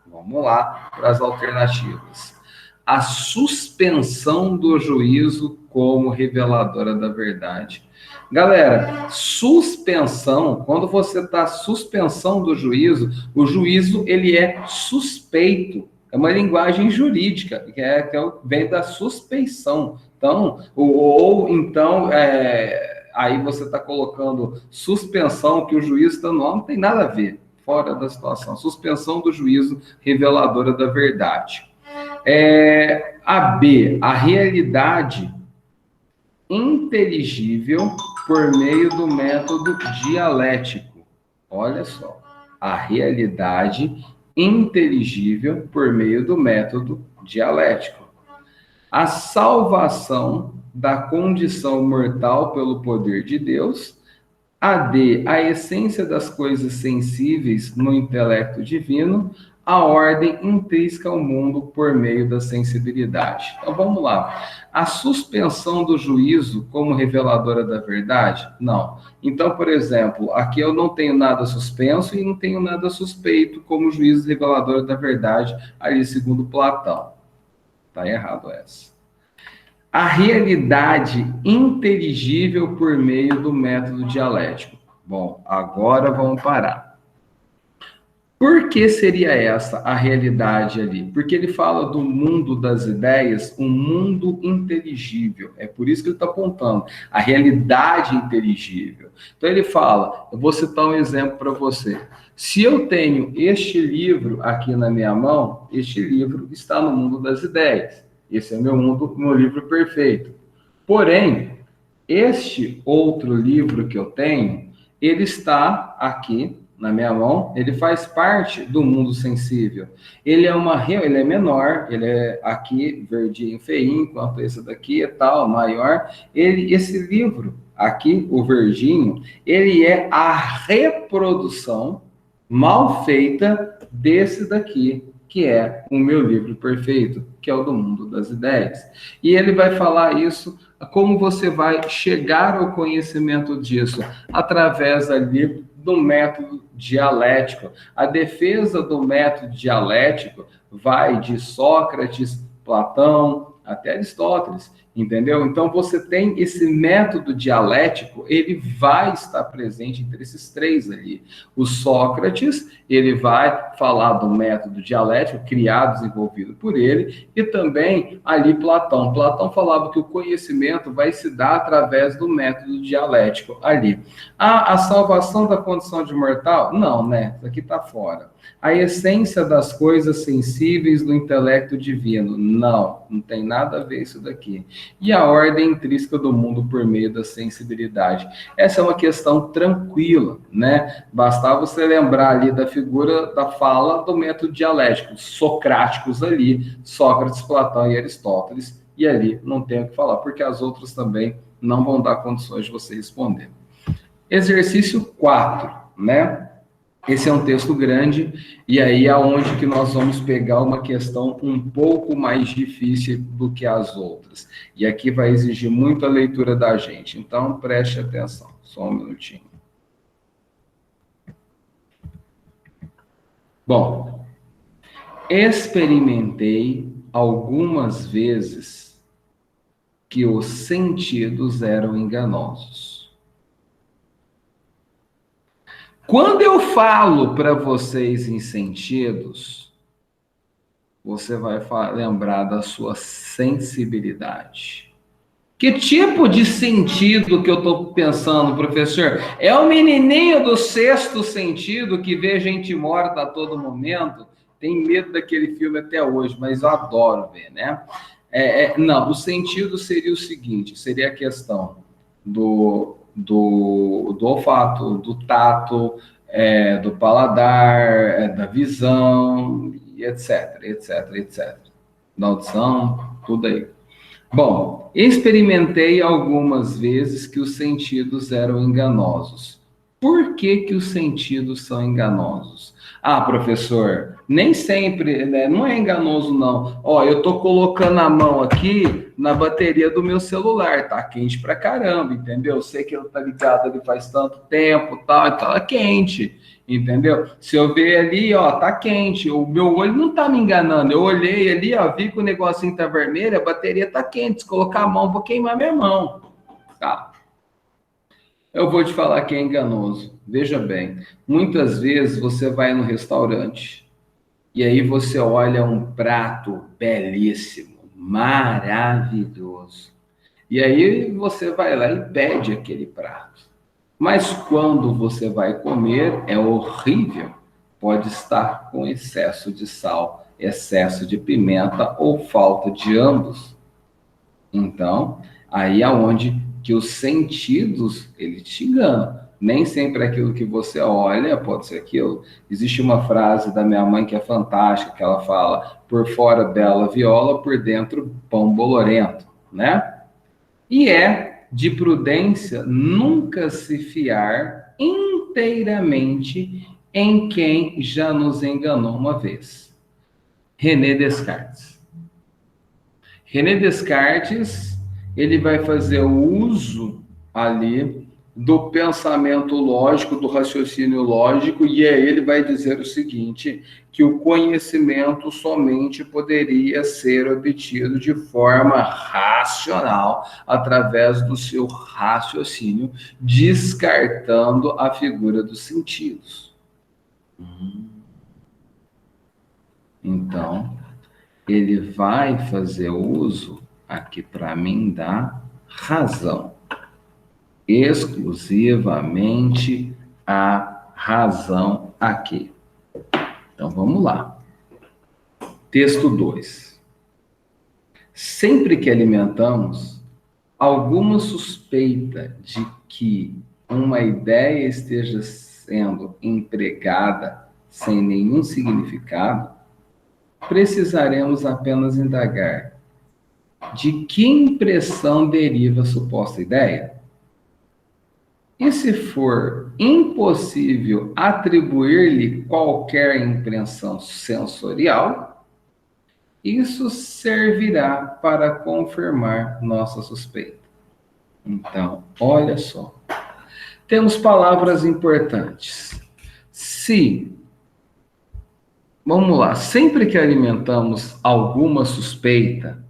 vamos lá para as alternativas. A suspensão do juízo como reveladora da verdade. Galera, suspensão, quando você está suspensão do juízo, o juízo ele é suspeito. É uma linguagem jurídica, que vem da suspeição. Então, aí você está colocando suspensão, que o juízo não tem nada a ver. Fora da situação. Suspensão do juízo reveladora da verdade. A realidade inteligível por meio do método dialético. Olha só. A realidade inteligível por meio do método dialético. A salvação da condição mortal pelo poder de Deus. A essência das coisas sensíveis no intelecto divino, a ordem intrínseca ao mundo por meio da sensibilidade. Então vamos lá. A suspensão do juízo como reveladora da verdade? Não. Então, por exemplo, aqui eu não tenho nada suspenso e não tenho nada suspeito como juízo revelador da verdade, ali segundo Platão. Está errado essa. A realidade inteligível por meio do método dialético. Bom, agora vamos parar. Por que seria essa a realidade ali? Porque ele fala do mundo das ideias, um mundo inteligível. É por isso que ele está apontando a realidade inteligível. Então ele fala, eu vou citar um exemplo para você. Se eu tenho este livro aqui na minha mão, este livro está no mundo das ideias. Esse é meu livro perfeito. Porém, este outro livro que eu tenho, ele está aqui na minha mão, ele faz parte do mundo sensível. Ele é menor, ele é aqui verdinho, feinho, enquanto esse daqui é tal, maior. Esse livro aqui, o verdinho, ele é a reprodução mal feita desse daqui, que é o meu livro perfeito, que é o do mundo das ideias. E ele vai falar isso, como você vai chegar ao conhecimento disso, através ali do método dialético. A defesa do método dialético vai de Sócrates, Platão, até Aristóteles, Entendeu? Então, você tem esse método dialético, ele vai estar presente entre esses três ali. O Sócrates, ele vai falar do método dialético, criado, desenvolvido por ele, e também ali Platão. Platão falava que o conhecimento vai se dar através do método dialético ali. A salvação da condição de mortal? Não, né? Isso aqui está fora. A essência das coisas sensíveis do intelecto divino? Não tem nada a ver isso daqui. E a ordem intrínseca do mundo por meio da sensibilidade. Essa é uma questão tranquila, né? Bastava você lembrar ali da figura da fala do método dialético, socráticos ali, Sócrates, Platão e Aristóteles, e ali não tem o que falar, porque as outras também não vão dar condições de você responder. Exercício 4, né? Esse é um texto grande, e aí é onde que nós vamos pegar uma questão um pouco mais difícil do que as outras. E aqui vai exigir muita leitura da gente. Então, preste atenção. Só um minutinho. Bom, experimentei algumas vezes que os sentidos eram enganosos. Quando eu falo para vocês em sentidos, você vai lembrar da sua sensibilidade. Que tipo de sentido que eu estou pensando, professor? É o menininho do sexto sentido que vê gente morta a todo momento? Tem medo daquele filme até hoje, mas eu adoro ver, né? Não, o sentido seria o seguinte, seria a questão do olfato, do tato, do paladar, da visão, etc, etc, etc. Da audição, tudo aí. Bom, experimentei algumas vezes que os sentidos eram enganosos. Por que que os sentidos são enganosos? Ah, professor, nem sempre, né? Não é enganoso, não. Ó, eu tô colocando a mão aqui na bateria do meu celular, tá quente pra caramba, entendeu? Eu sei que ele tá ligado ali faz tanto tempo, tal, e tá quente, entendeu? Se eu ver ali, ó, tá quente, o meu olho não tá me enganando. Eu olhei ali, ó, vi que o negocinho tá vermelho, a bateria tá quente. Se colocar a mão, vou queimar minha mão, tá? Eu vou te falar que é enganoso. Veja bem, muitas vezes você vai no restaurante e aí você olha um prato belíssimo, maravilhoso. E aí você vai lá e pede aquele prato. Mas quando você vai comer, é horrível. Pode estar com excesso de sal, excesso de pimenta ou falta de ambos. Então, aí é onde que os sentidos, ele te enganam. Nem sempre aquilo que você olha pode ser aquilo. Existe uma frase da minha mãe que é fantástica, que ela fala, por fora dela viola, por dentro pão bolorento, né? E é de prudência nunca se fiar inteiramente em quem já nos enganou uma vez. René Descartes. René Descartes, ele vai fazer o uso ali do pensamento lógico, do raciocínio lógico, e aí ele vai dizer o seguinte, que o conhecimento somente poderia ser obtido de forma racional, através do seu raciocínio, descartando a figura dos sentidos. Então, ele vai fazer uso, aqui para mim, da razão. Exclusivamente a razão aqui. Então, vamos lá. Texto 2. Sempre que alimentamos alguma suspeita de que uma ideia esteja sendo empregada sem nenhum significado, precisaremos apenas indagar de que impressão deriva a suposta ideia. E se for impossível atribuir-lhe qualquer impressão sensorial, isso servirá para confirmar nossa suspeita. Então, olha só. Temos palavras importantes. Se, vamos lá, sempre que alimentamos alguma suspeita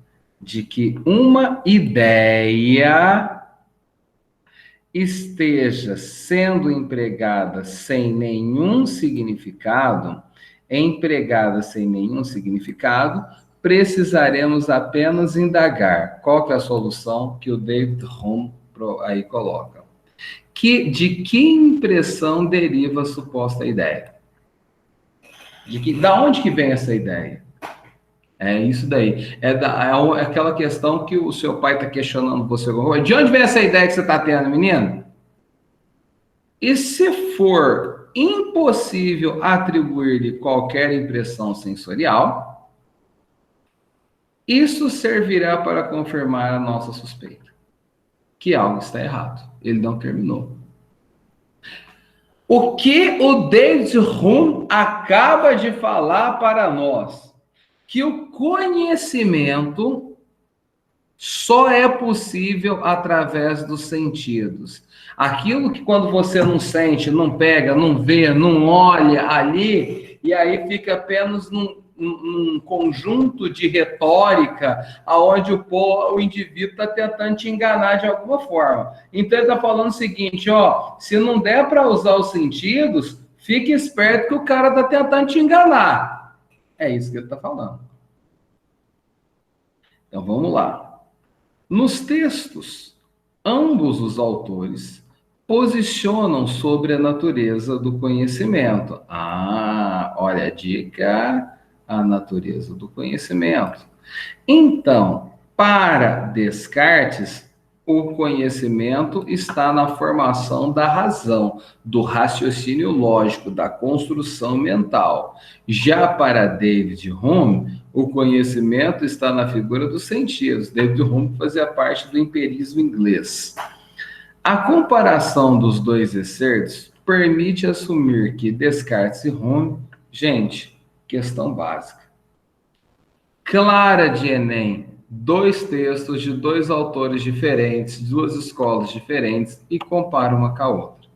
de que uma ideia esteja sendo empregada sem nenhum significado, precisaremos apenas indagar qual que é a solução que o David Hume aí coloca. De que impressão deriva a suposta ideia? Da onde que vem essa ideia? É isso daí. É aquela questão que o seu pai está questionando você. De onde vem essa ideia que você está tendo, menino? E se for impossível atribuir-lhe qualquer impressão sensorial, isso servirá para confirmar a nossa suspeita, que algo está errado. Ele não terminou. O que o David Hume acaba de falar para nós? Que o conhecimento só é possível através dos sentidos. Aquilo que quando você não sente, não pega, não vê, não olha ali, e aí fica apenas num conjunto de retórica onde o indivíduo está tentando te enganar de alguma forma. Então ele está falando o seguinte, se não der para usar os sentidos, fique esperto que o cara está tentando te enganar. É isso que ele está falando. Então vamos lá. Nos textos, ambos os autores posicionam sobre a natureza do conhecimento. Olha a dica, a natureza do conhecimento. Então, para Descartes, o conhecimento está na formação da razão, do raciocínio lógico, da construção mental. Já para David Hume, o conhecimento está na figura dos sentidos. David Hume fazia parte do empirismo inglês. A comparação dos dois excertos permite assumir que Descartes e Hume, gente, questão básica. Clara de Enem, dois textos de dois autores diferentes, duas escolas diferentes, e compara uma com a outra.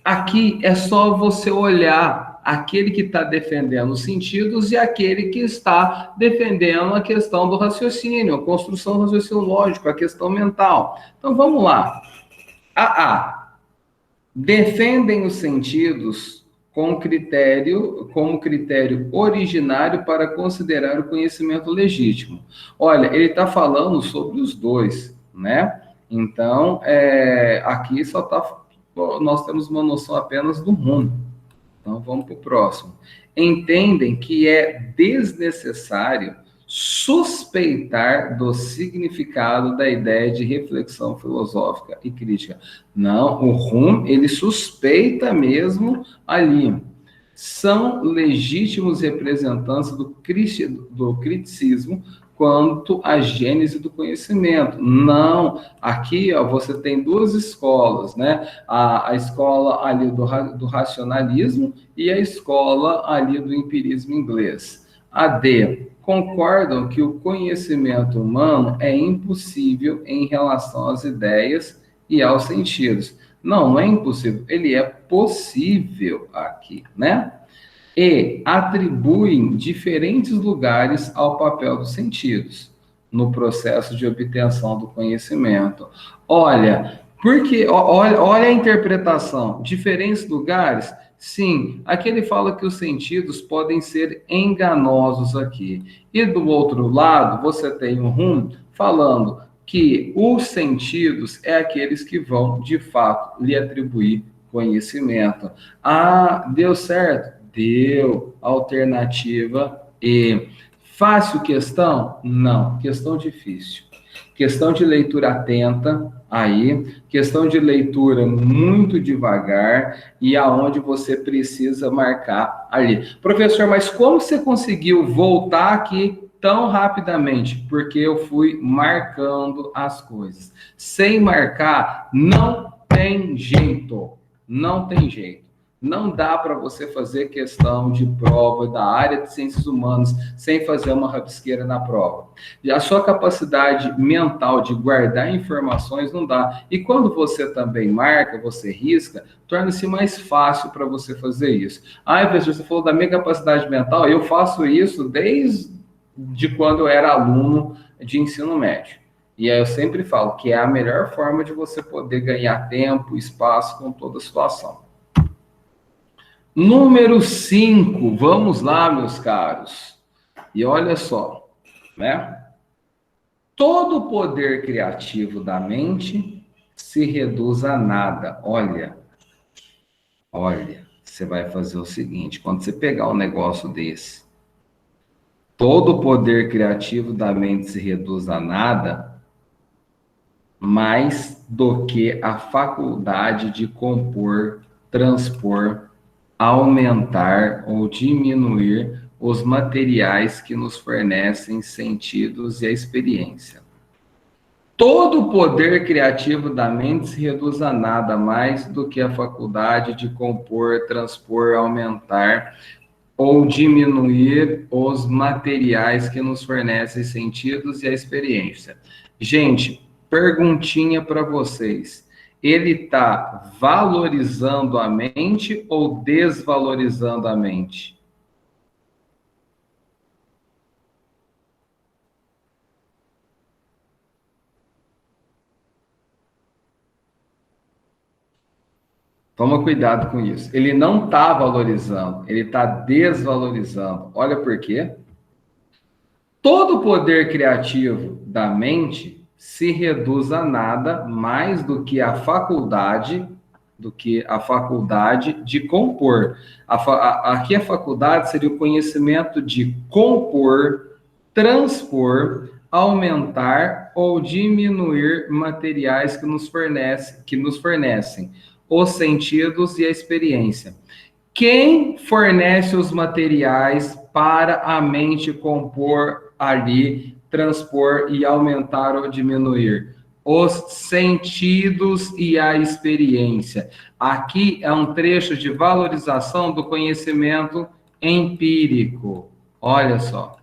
Aqui é só você olhar aquele que está defendendo os sentidos e aquele que está defendendo a questão do raciocínio, a construção do raciocínio lógico, a questão mental. Então, vamos lá. Defendem os sentidos como critério originário para considerar o conhecimento legítimo. Olha, ele está falando sobre os dois, né? Então, aqui nós temos uma noção apenas do mundo. Então, vamos para o próximo. Entendem que é desnecessário suspeitar do significado da ideia de reflexão filosófica e crítica. Não, o Hume, ele suspeita mesmo ali. São legítimos representantes do criticismo quanto à gênese do conhecimento. Não, aqui você tem duas escolas, né? A escola ali do racionalismo e a escola ali do empirismo inglês. Concordam que o conhecimento humano é impossível em relação às ideias e aos sentidos. Não é impossível, ele é possível aqui, né? E atribuem diferentes lugares ao papel dos sentidos no processo de obtenção do conhecimento. Olha a interpretação, diferentes lugares. Sim, aqui ele fala que os sentidos podem ser enganosos aqui. E do outro lado, você tem o Hume falando que os sentidos é aqueles que vão, de fato, lhe atribuir conhecimento. Deu certo? Deu. Alternativa E. Fácil questão? Não. Questão difícil. Questão de leitura atenta, questão de leitura muito devagar e aonde você precisa marcar ali. Professor, mas como você conseguiu voltar aqui tão rapidamente? Porque eu fui marcando as coisas. Sem marcar, não tem jeito. Não tem jeito. Não dá para você fazer questão de prova da área de ciências humanas sem fazer uma rabisqueira na prova. E a sua capacidade mental de guardar informações não dá. E quando você também marca, você risca, torna-se mais fácil para você fazer isso. Professor, você falou da minha capacidade mental, eu faço isso desde quando eu era aluno de ensino médio. E aí eu sempre falo que é a melhor forma de você poder ganhar tempo, espaço com toda a situação. Número 5, vamos lá, meus caros. E olha só, né? Todo poder criativo da mente se reduz a nada. Olha, você vai fazer o seguinte, quando você pegar um negócio desse, todo poder criativo da mente se reduz a nada, mais do que a faculdade de compor, transpor, aumentar ou diminuir os materiais que nos fornecem sentidos e a experiência. Todo o poder criativo da mente se reduz a nada mais do que a faculdade de compor, transpor, aumentar ou diminuir os materiais que nos fornecem sentidos e a experiência. Gente, perguntinha para vocês. Ele está valorizando a mente ou desvalorizando a mente? Toma cuidado com isso. Ele não está valorizando, ele está desvalorizando. Olha por quê. Todo o poder criativo da mente se reduz a nada mais do que a faculdade de compor. Aqui a faculdade seria o conhecimento de compor, transpor, aumentar ou diminuir materiais que nos fornecem os sentidos e a experiência. Quem fornece os materiais para a mente compor ali, transpor e aumentar ou diminuir? Os sentidos e a experiência. Aqui é um trecho de valorização do conhecimento empírico. Olha só.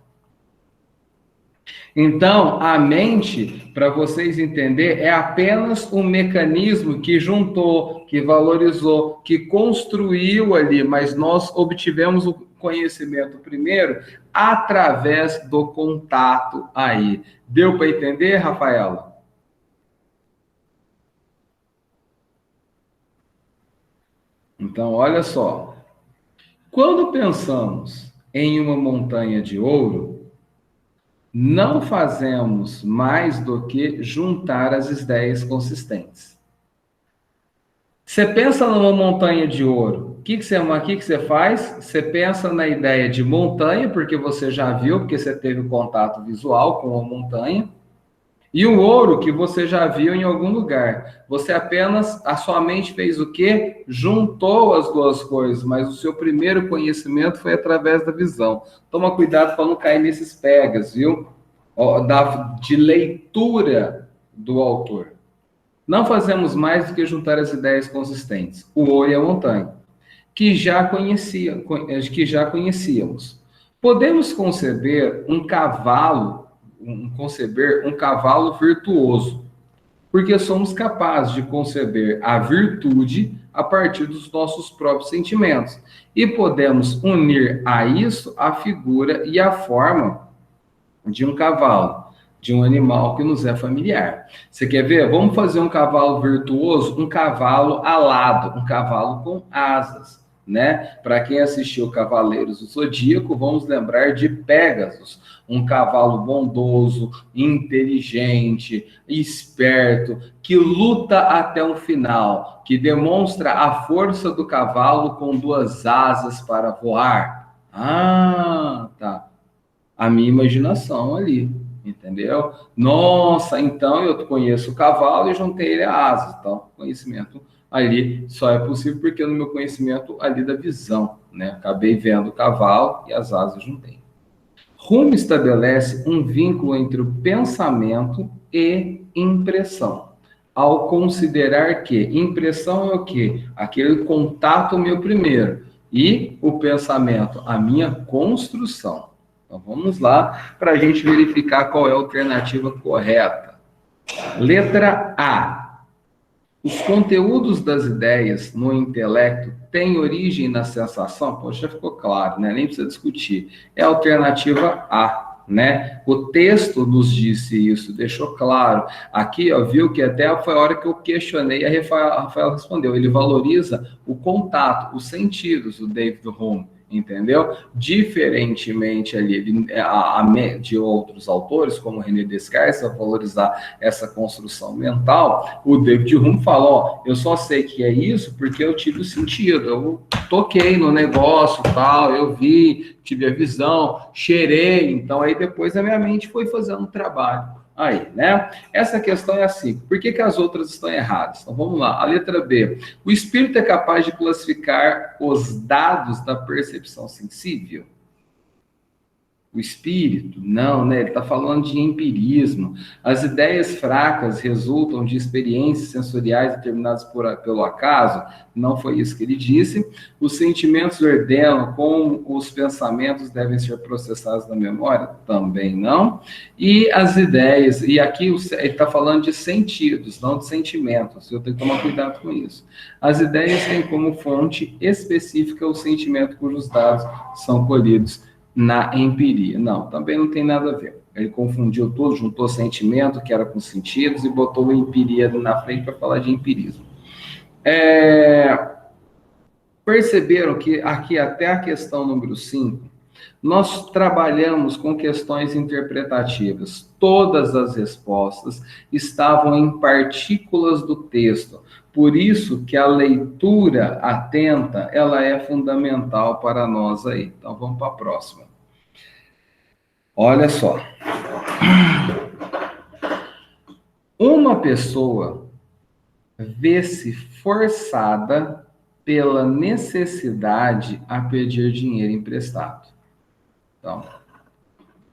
Então, a mente, para vocês entenderem, é apenas um mecanismo que juntou, que valorizou, que construiu ali, mas nós obtivemos o conhecimento primeiro através do contato aí. Deu para entender, Rafaela? Então, olha só. Quando pensamos em uma montanha de ouro, não fazemos mais do que juntar as ideias consistentes. Você pensa numa montanha de ouro, o que você faz? Você pensa na ideia de montanha, porque você já viu, porque você teve o contato visual com a montanha, e o ouro que você já viu em algum lugar. Você apenas, a sua mente fez o quê? Juntou as duas coisas, mas o seu primeiro conhecimento foi através da visão. Toma cuidado para não cair nesses pegas, viu? De leitura do autor. Não fazemos mais do que juntar as ideias consistentes, o ouro e a montanha, que já conhecíamos. Podemos conceber um cavalo virtuoso, porque somos capazes de conceber a virtude a partir dos nossos próprios sentimentos. E podemos unir a isso a figura e a forma de um cavalo, de um animal que nos é familiar. Você quer ver? Vamos fazer um cavalo virtuoso, um cavalo alado, um cavalo com asas, né? Para quem assistiu Cavaleiros do Zodíaco, vamos lembrar de Pégasus, um cavalo bondoso, inteligente, esperto, que luta até o final, que demonstra a força do cavalo com duas asas para voar. Ah, tá. A minha imaginação ali, entendeu? Nossa, então eu conheço o cavalo e juntei ele a asas. Então, conhecimento ali só é possível porque no meu conhecimento ali da visão, né? Acabei vendo o cavalo e as asas juntei. Hume estabelece um vínculo entre o pensamento e impressão, ao considerar que impressão é o quê? Aquele contato meu primeiro, e o pensamento, a minha construção. Então, vamos lá para a gente verificar qual é a alternativa correta. Letra A. Os conteúdos das ideias no intelecto têm origem na sensação? Poxa, já ficou claro, né? Nem precisa discutir. É a alternativa A, né? O texto nos disse isso, deixou claro. Aqui, ó, viu que até foi a hora que eu questionei, a Rafael respondeu. Ele valoriza o contato, os sentidos, o David Hume, entendeu? Diferentemente ali de outros autores, como René Descartes, a valorizar essa construção mental, o David Hume fala, ó, eu só sei que é isso porque eu tive o sentido, eu toquei no negócio, tal, eu vi, tive a visão, cheirei, então aí depois a minha mente foi fazendo um trabalho. Aí, né? Essa questão é assim. Por que as outras estão erradas? Então, vamos lá. A letra B. O espírito é capaz de classificar os dados da percepção sensível? O espírito? Não, né? Ele está falando de empirismo. As ideias fracas resultam de experiências sensoriais determinadas pelo acaso? Não foi isso que ele disse. Os sentimentos ordenam como os pensamentos devem ser processados na memória? Também não. E as ideias, e aqui ele está falando de sentidos, não de sentimentos. Eu tenho que tomar cuidado com isso. As ideias têm como fonte específica o sentimento cujos dados são colhidos na empiria. Não, também não tem nada a ver. Ele confundiu tudo, juntou sentimento, que era com sentidos, e botou a empiria na frente para falar de empirismo. Perceberam que aqui, até a questão número 5, nós trabalhamos com questões interpretativas. Todas as respostas estavam em partículas do texto. Por isso que a leitura atenta, ela é fundamental para nós aí. Então, vamos para a próxima. Olha só. Uma pessoa vê-se forçada pela necessidade a pedir dinheiro emprestado. Então,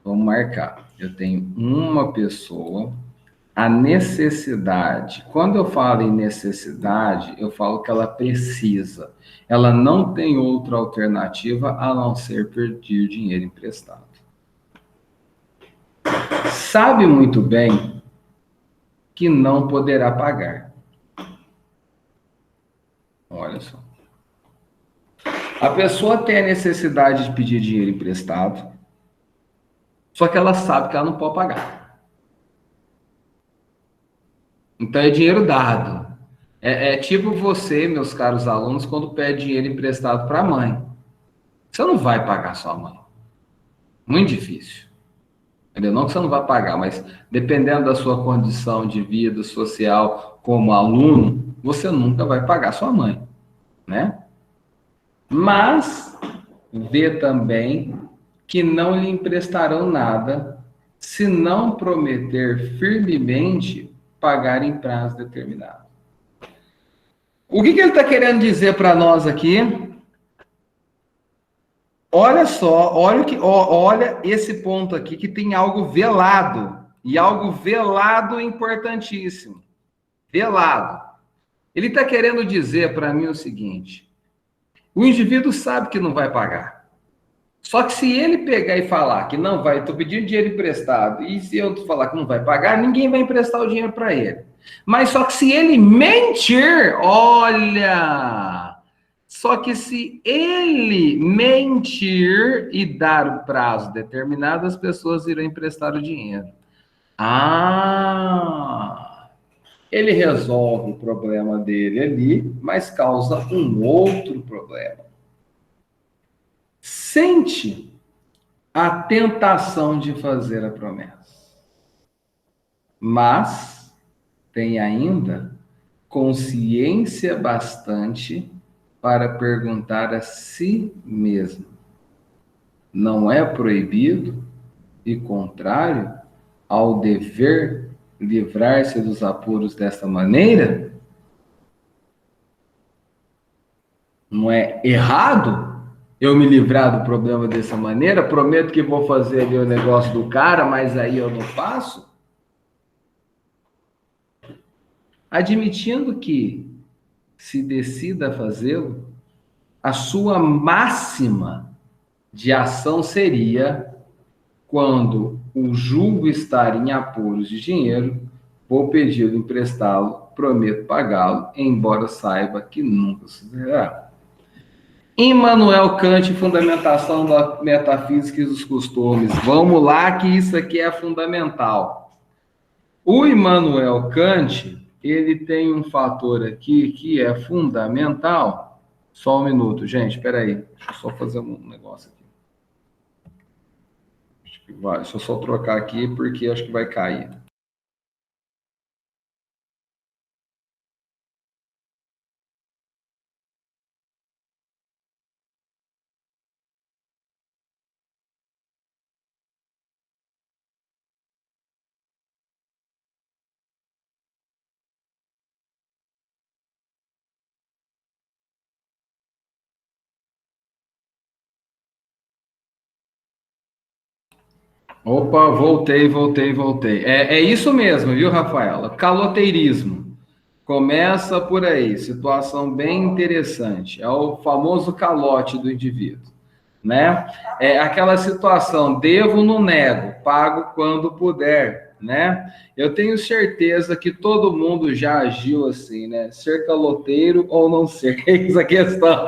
vamos marcar. Eu tenho uma pessoa, a necessidade. Quando eu falo em necessidade, eu falo que ela precisa. Ela não tem outra alternativa a não ser pedir dinheiro emprestado. Sabe muito bem que não poderá pagar. Olha só. A pessoa tem a necessidade de pedir dinheiro emprestado, só que ela sabe que ela não pode pagar. Então é dinheiro dado. É tipo você, meus caros alunos, quando pede dinheiro emprestado para a mãe. Você não vai pagar sua mãe. Muito difícil. Entendeu? Não que você não vai pagar, mas dependendo da sua condição de vida social como aluno, você nunca vai pagar sua mãe, né? Mas vê também que não lhe emprestarão nada se não prometer firmemente pagar em prazo determinado. O que ele está querendo dizer para nós aqui? Olha só, olha esse ponto aqui que tem algo velado, e algo velado importantíssimo. Velado. Ele está querendo dizer para mim o seguinte: o indivíduo sabe que não vai pagar. Só que se ele pegar e falar que não vai, estou pedindo dinheiro emprestado, e se eu falar que não vai pagar, ninguém vai emprestar o dinheiro para ele. Mas só que se ele mentir, olha... Só que se ele mentir e dar o prazo determinado, as pessoas irão emprestar o dinheiro. Ele resolve o problema dele ali, mas causa um outro problema. Sente a tentação de fazer a promessa, mas tem ainda consciência bastante para perguntar a si mesmo: não é proibido e contrário ao dever livrar-se dos apuros desta maneira? Não é errado eu me livrar do problema dessa maneira? Prometo que vou fazer ali o negócio do cara, mas aí eu não faço? Admitindo que se decida a fazê-lo, a sua máxima de ação seria: quando o julgo estar em apuros de dinheiro, vou pedi-lo emprestá-lo, prometo pagá-lo, embora saiba que nunca sucederá. Immanuel Kant, fundamentação da metafísica e dos costumes. Vamos lá, que isso aqui é fundamental. O Immanuel Kant, ele tem um fator aqui que é fundamental. Só um minuto, gente, espera aí. Deixa eu só fazer um negócio aqui. Acho que vai. Deixa eu só trocar aqui, porque acho que vai cair. Opa, voltei. É isso mesmo, viu, Rafaela? Caloteirismo. Começa por aí, situação bem interessante. É o famoso calote do indivíduo, né? É aquela situação, devo, não nego, pago quando puder, né? Eu tenho certeza que todo mundo já agiu assim, né? Ser caloteiro ou não ser, eis a questão.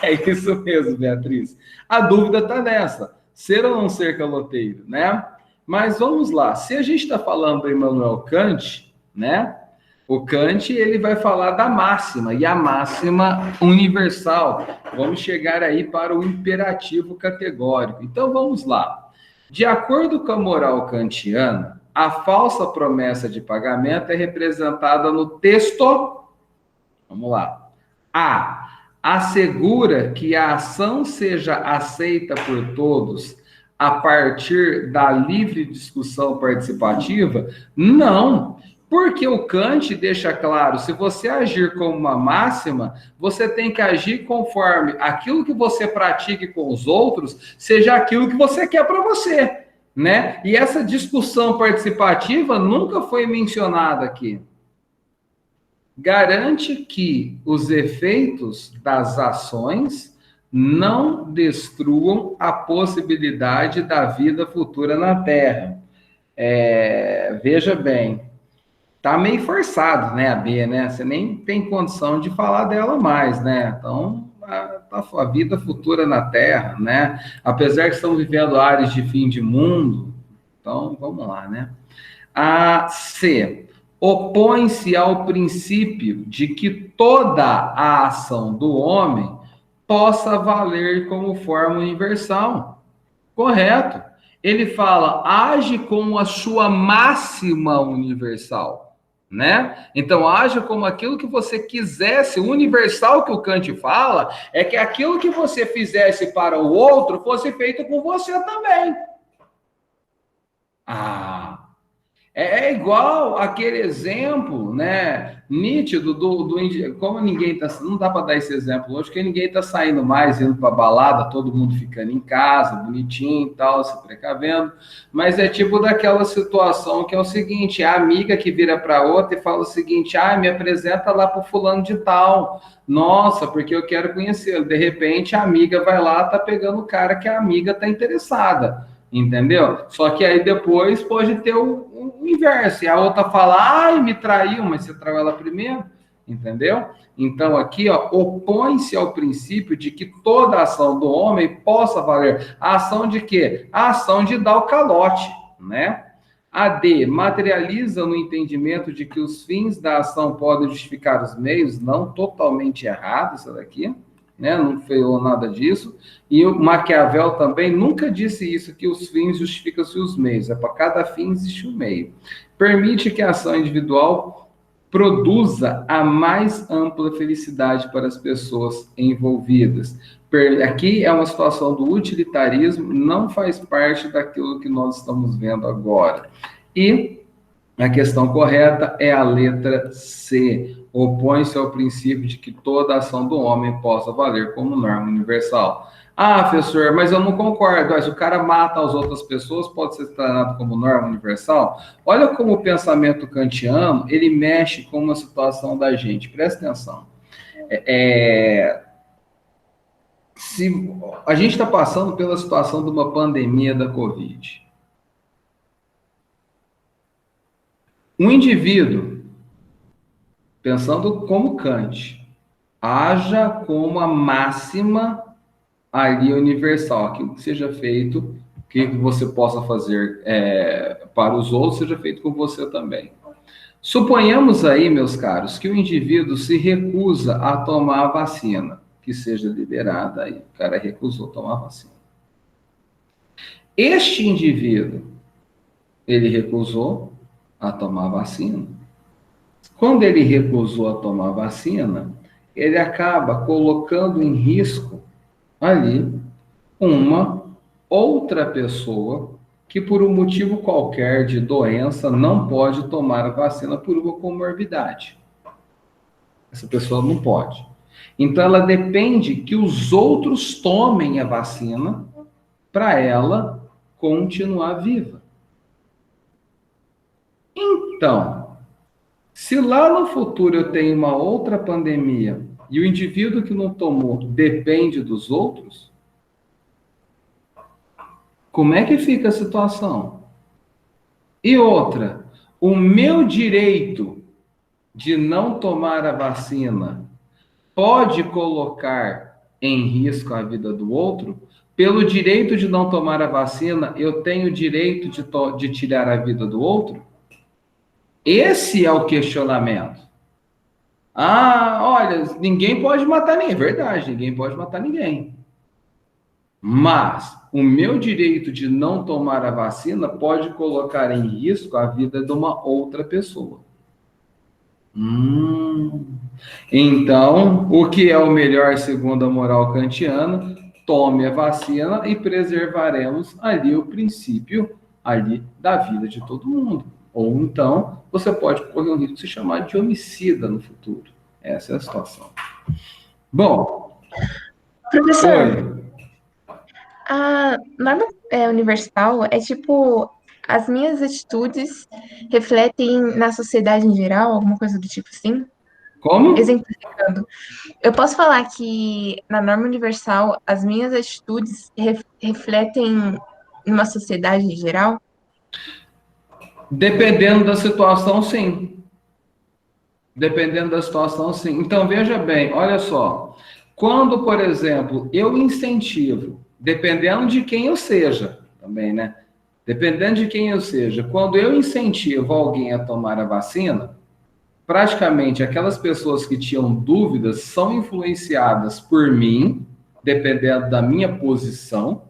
É isso mesmo, Beatriz. A dúvida está nessa, ser ou não ser caloteiro, né? Mas vamos lá, se a gente está falando do Immanuel Kant, né? O Kant, ele vai falar da máxima, e a máxima universal. Vamos chegar aí para o imperativo categórico. Então, vamos lá. De acordo com a moral kantiana, a falsa promessa de pagamento é representada no texto. Vamos lá. A. Assegura que a ação seja aceita por todos a partir da livre discussão participativa? Não. Porque o Kant deixa claro, se você agir como uma máxima, você tem que agir conforme aquilo que você pratique com os outros, seja aquilo que você quer para você, né? E essa discussão participativa nunca foi mencionada aqui. Garante que os efeitos das ações não destruam a possibilidade da vida futura na Terra. Veja bem, tá meio forçado, né, a B, né? Você nem tem condição de falar dela mais, né? Então, a vida futura na Terra, né? Apesar que estamos vivendo áreas de fim de mundo, então vamos lá, né? A C. Opõe-se ao princípio de que toda a ação do homem possa valer como forma universal. Correto. Ele fala, age como a sua máxima universal, né? Então, age como aquilo que você quisesse. O universal que o Kant fala é que aquilo que você fizesse para o outro fosse feito por você também. É igual aquele exemplo, né, nítido como ninguém tá, não dá para dar esse exemplo hoje, porque ninguém está saindo mais, indo para balada, todo mundo ficando em casa, bonitinho e tal, se precavendo, mas é tipo daquela situação que é o seguinte, a amiga que vira para outra e fala o seguinte, me apresenta lá para o fulano de tal, nossa, porque eu quero conhecê-lo, de repente a amiga vai lá, tá pegando o cara que a amiga tá interessada, entendeu? Só que aí depois pode ter o inverso, e a outra fala, ai, me traiu, mas você traiu ela primeiro, entendeu? Então aqui, ó, opõe-se ao princípio de que toda ação do homem possa valer. A ação de quê? A ação de dar o calote, né? A D, materializa no entendimento de que os fins da ação podem justificar os meios, não totalmente errado isso daqui, né? Não falou nada disso. E o Maquiavel também nunca disse isso, que os fins justificam-se os meios. É para cada fim existe um meio. Permite que a ação individual produza a mais ampla felicidade para as pessoas envolvidas. Aqui é uma situação do utilitarismo, não faz parte daquilo que nós estamos vendo agora. E a questão correta é a letra C. Opõe-se ao princípio de que toda ação do homem possa valer como norma universal. Professor, mas eu não concordo. Mas o cara mata as outras pessoas, pode ser tratado como norma universal? Olha como o pensamento kantiano, ele mexe com uma situação da gente. Presta atenção. Se a gente está passando pela situação de uma pandemia da Covid. Um indivíduo, pensando como Kant, haja como a máxima ali universal, aquilo que seja feito, que você possa fazer para os outros, seja feito com você também. Suponhamos aí, meus caros, que o indivíduo se recusa a tomar a vacina, que seja liberada aí, o cara recusou tomar a vacina. Este indivíduo, ele recusou a tomar a vacina. Quando ele recusou a tomar a vacina, ele acaba colocando em risco ali uma outra pessoa que, por um motivo qualquer de doença, não pode tomar a vacina por uma comorbidade. Essa pessoa não pode. Então, ela depende que os outros tomem a vacina para ela continuar viva. Então, se lá no futuro eu tenho uma outra pandemia e o indivíduo que não tomou depende dos outros, como é que fica a situação? E outra, o meu direito de não tomar a vacina pode colocar em risco a vida do outro? Pelo direito de não tomar a vacina, eu tenho o direito de tirar a vida do outro? Esse é o questionamento. Ah, olha, ninguém pode matar ninguém. É verdade, ninguém pode matar ninguém. Mas o meu direito de não tomar a vacina pode colocar em risco a vida de uma outra pessoa. Então, o que é o melhor segundo a moral kantiana? Tome a vacina e preservaremos ali o princípio ali da vida de todo mundo. Ou então, você pode correr o risco de se chamar de homicida no futuro. Essa é a situação. Bom, Professor, oi. a norma universal é tipo, as minhas atitudes refletem na sociedade em geral, alguma coisa do tipo assim? Como? Exemplificando, eu posso falar que na norma universal as minhas atitudes refletem numa sociedade em geral? Dependendo da situação, sim. Dependendo da situação, sim. Então, veja bem, olha só. Quando, por exemplo, eu incentivo, dependendo de quem eu seja, também, né? Dependendo de quem eu seja, quando eu incentivo alguém a tomar a vacina, praticamente aquelas pessoas que tinham dúvidas são influenciadas por mim, dependendo da minha posição,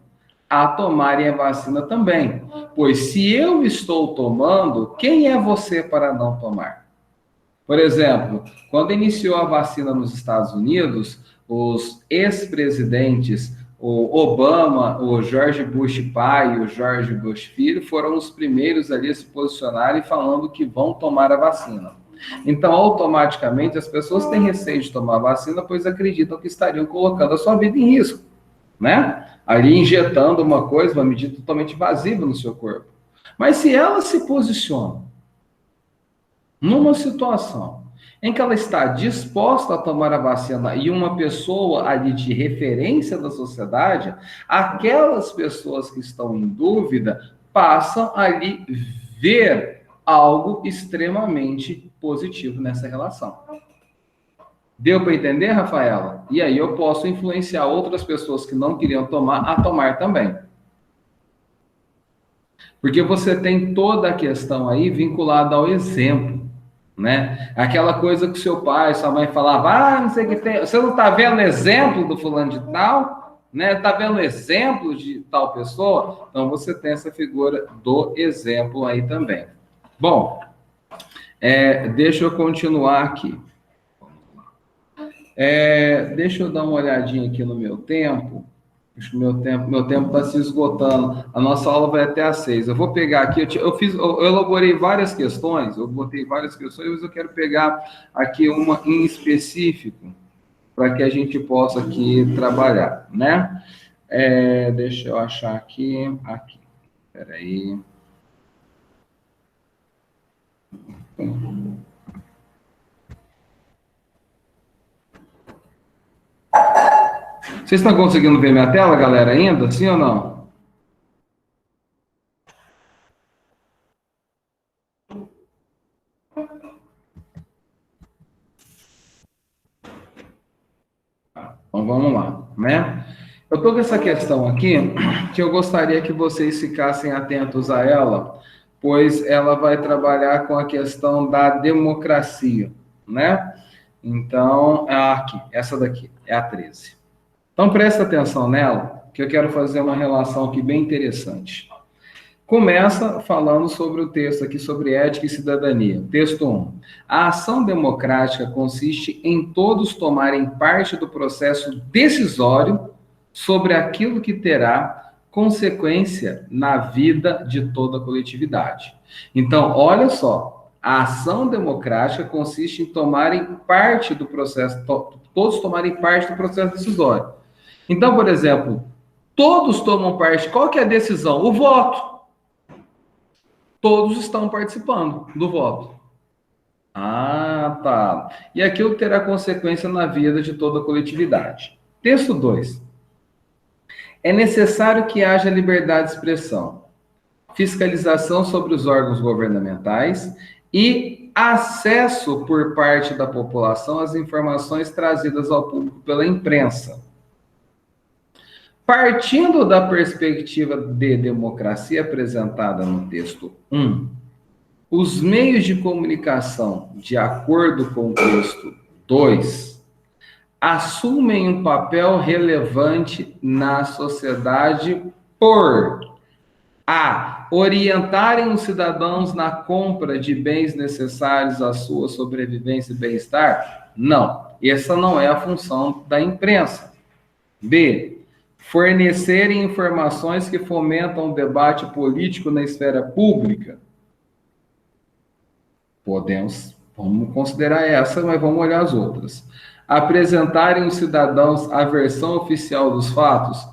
a tomarem a vacina também. Pois se eu estou tomando, quem é você para não tomar? Por exemplo, quando iniciou a vacina nos Estados Unidos, os ex-presidentes, o Obama, o George Bush pai e o George Bush filho, foram os primeiros ali a se posicionarem falando que vão tomar a vacina. Então, automaticamente, as pessoas têm receio de tomar a vacina, pois acreditam que estariam colocando a sua vida em risco, né? Ali injetando uma coisa, uma medida totalmente invasiva no seu corpo. Mas se ela se posiciona numa situação em que ela está disposta a tomar a vacina e uma pessoa ali de referência da sociedade, aquelas pessoas que estão em dúvida passam ali ver algo extremamente positivo nessa relação. Deu para entender, Rafaela? E aí eu posso influenciar outras pessoas que não queriam tomar a tomar também. Porque você tem toda a questão aí vinculada ao exemplo, né? Aquela coisa que seu pai, sua mãe falava, não sei o que tem, você não está vendo exemplo do fulano de tal, né? Está vendo exemplo de tal pessoa? Então você tem essa figura do exemplo aí também. Bom, deixa eu continuar aqui. Deixa eu dar uma olhadinha aqui no meu tempo. Acho que meu tempo está se esgotando. A nossa aula vai até às 6. Eu vou pegar aqui, eu elaborei várias questões, eu botei várias questões, mas eu quero pegar aqui uma em específico para que a gente possa aqui trabalhar, né? Deixa eu achar aqui. Peraí. Vocês estão conseguindo ver minha tela, galera, ainda? Sim ou não? vamos lá, né? Eu estou com essa questão aqui, que eu gostaria que vocês ficassem atentos a ela, pois ela vai trabalhar com a questão da democracia, né? Então, aqui, essa daqui, é a 13. Então, presta atenção nela, que eu quero fazer uma relação aqui bem interessante. Começa falando sobre o texto aqui, sobre ética e cidadania. Texto 1. A ação democrática consiste em todos tomarem parte do processo decisório sobre aquilo que terá consequência na vida de toda a coletividade. Então, olha só, a ação democrática consiste em tomarem parte do processo, todos tomarem parte do processo decisório. Então, por exemplo, todos tomam parte, qual que é a decisão? O voto. Todos estão participando do voto. Ah, tá. E aquilo terá consequência na vida de toda a coletividade. Texto 2. É necessário que haja liberdade de expressão, fiscalização sobre os órgãos governamentais e acesso por parte da população às informações trazidas ao público pela imprensa. Partindo da perspectiva de democracia apresentada no texto 1, os meios de comunicação, de acordo com o texto 2, assumem um papel relevante na sociedade por a. Orientarem os cidadãos na compra de bens necessários à sua sobrevivência e bem-estar? Não, essa não é a função da imprensa. B. Fornecerem informações que fomentam o debate político na esfera pública? Vamos considerar essa, mas vamos olhar as outras. Apresentarem os cidadãos a versão oficial dos fatos?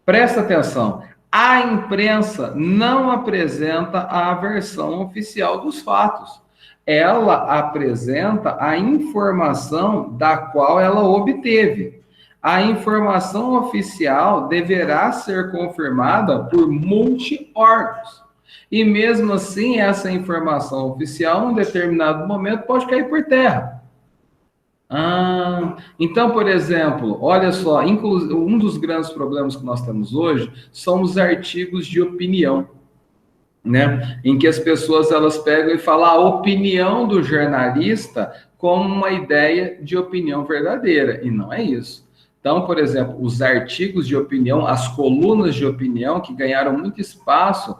Presta atenção, a imprensa não apresenta a versão oficial dos fatos. Ela apresenta a informação da qual ela obteve. A informação oficial deverá ser confirmada por multi-órgãos. E mesmo assim, essa informação oficial, em um determinado momento, pode cair por terra. Então, por exemplo, olha só, um dos grandes problemas que nós temos hoje são os artigos de opinião, né? Em que as pessoas elas pegam e falam a opinião do jornalista como uma ideia de opinião verdadeira, e não é isso. Então, por exemplo, os artigos de opinião, as colunas de opinião que ganharam muito espaço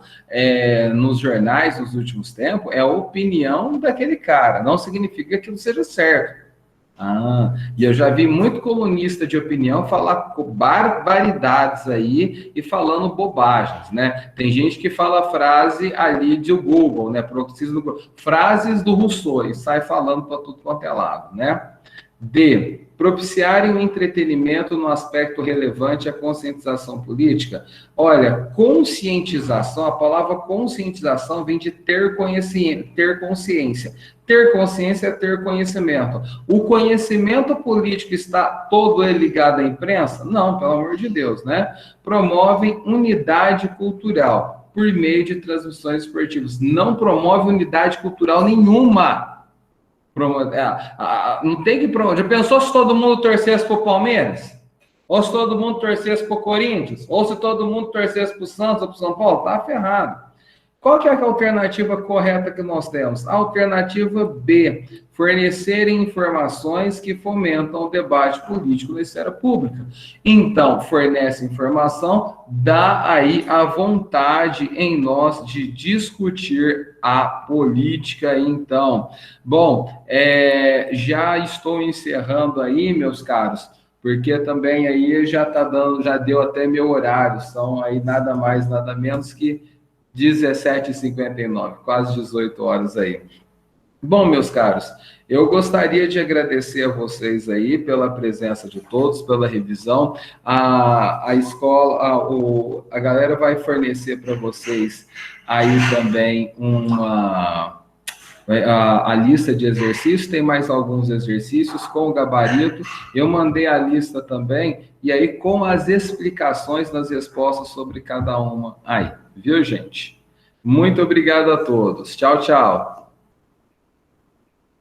nos jornais nos últimos tempos, é a opinião daquele cara, não significa que aquilo seja certo. E eu já vi muito colunista de opinião falar barbaridades aí e falando bobagens, né? Tem gente que fala frase ali de Google, né? Frases do Rousseau e sai falando para tudo quanto é lado, né? D. Propiciarem o entretenimento no aspecto relevante à conscientização política. Olha, conscientização, a palavra conscientização vem de ter consciência. Ter consciência é ter conhecimento. O conhecimento político está todo ele ligado à imprensa? Não, pelo amor de Deus, né? Promovem unidade cultural por meio de transmissões esportivas. Não promove unidade cultural nenhuma. Não tem que promover. Já pensou se todo mundo torcesse para o Palmeiras? Ou se todo mundo torcesse para o Corinthians? Ou se todo mundo torcesse para o Santos ou para o São Paulo? Tá ferrado. Qual que é a alternativa correta que nós temos? A alternativa B, fornecerem informações que fomentam o debate político na esfera pública. Então, fornece informação, dá aí a vontade em nós de discutir a política, então. Bom, já estou encerrando aí, meus caros, porque também aí já deu até meu horário, são aí nada mais, nada menos que 17h59, quase 18 horas aí. Bom, meus caros, eu gostaria de agradecer a vocês aí pela presença de todos, pela revisão. A escola, a galera vai fornecer para vocês aí também a lista de exercícios, tem mais alguns exercícios com o gabarito. Eu mandei a lista também, e aí com as explicações das respostas sobre cada uma aí. Viu, gente? Muito obrigado a todos. Tchau, tchau.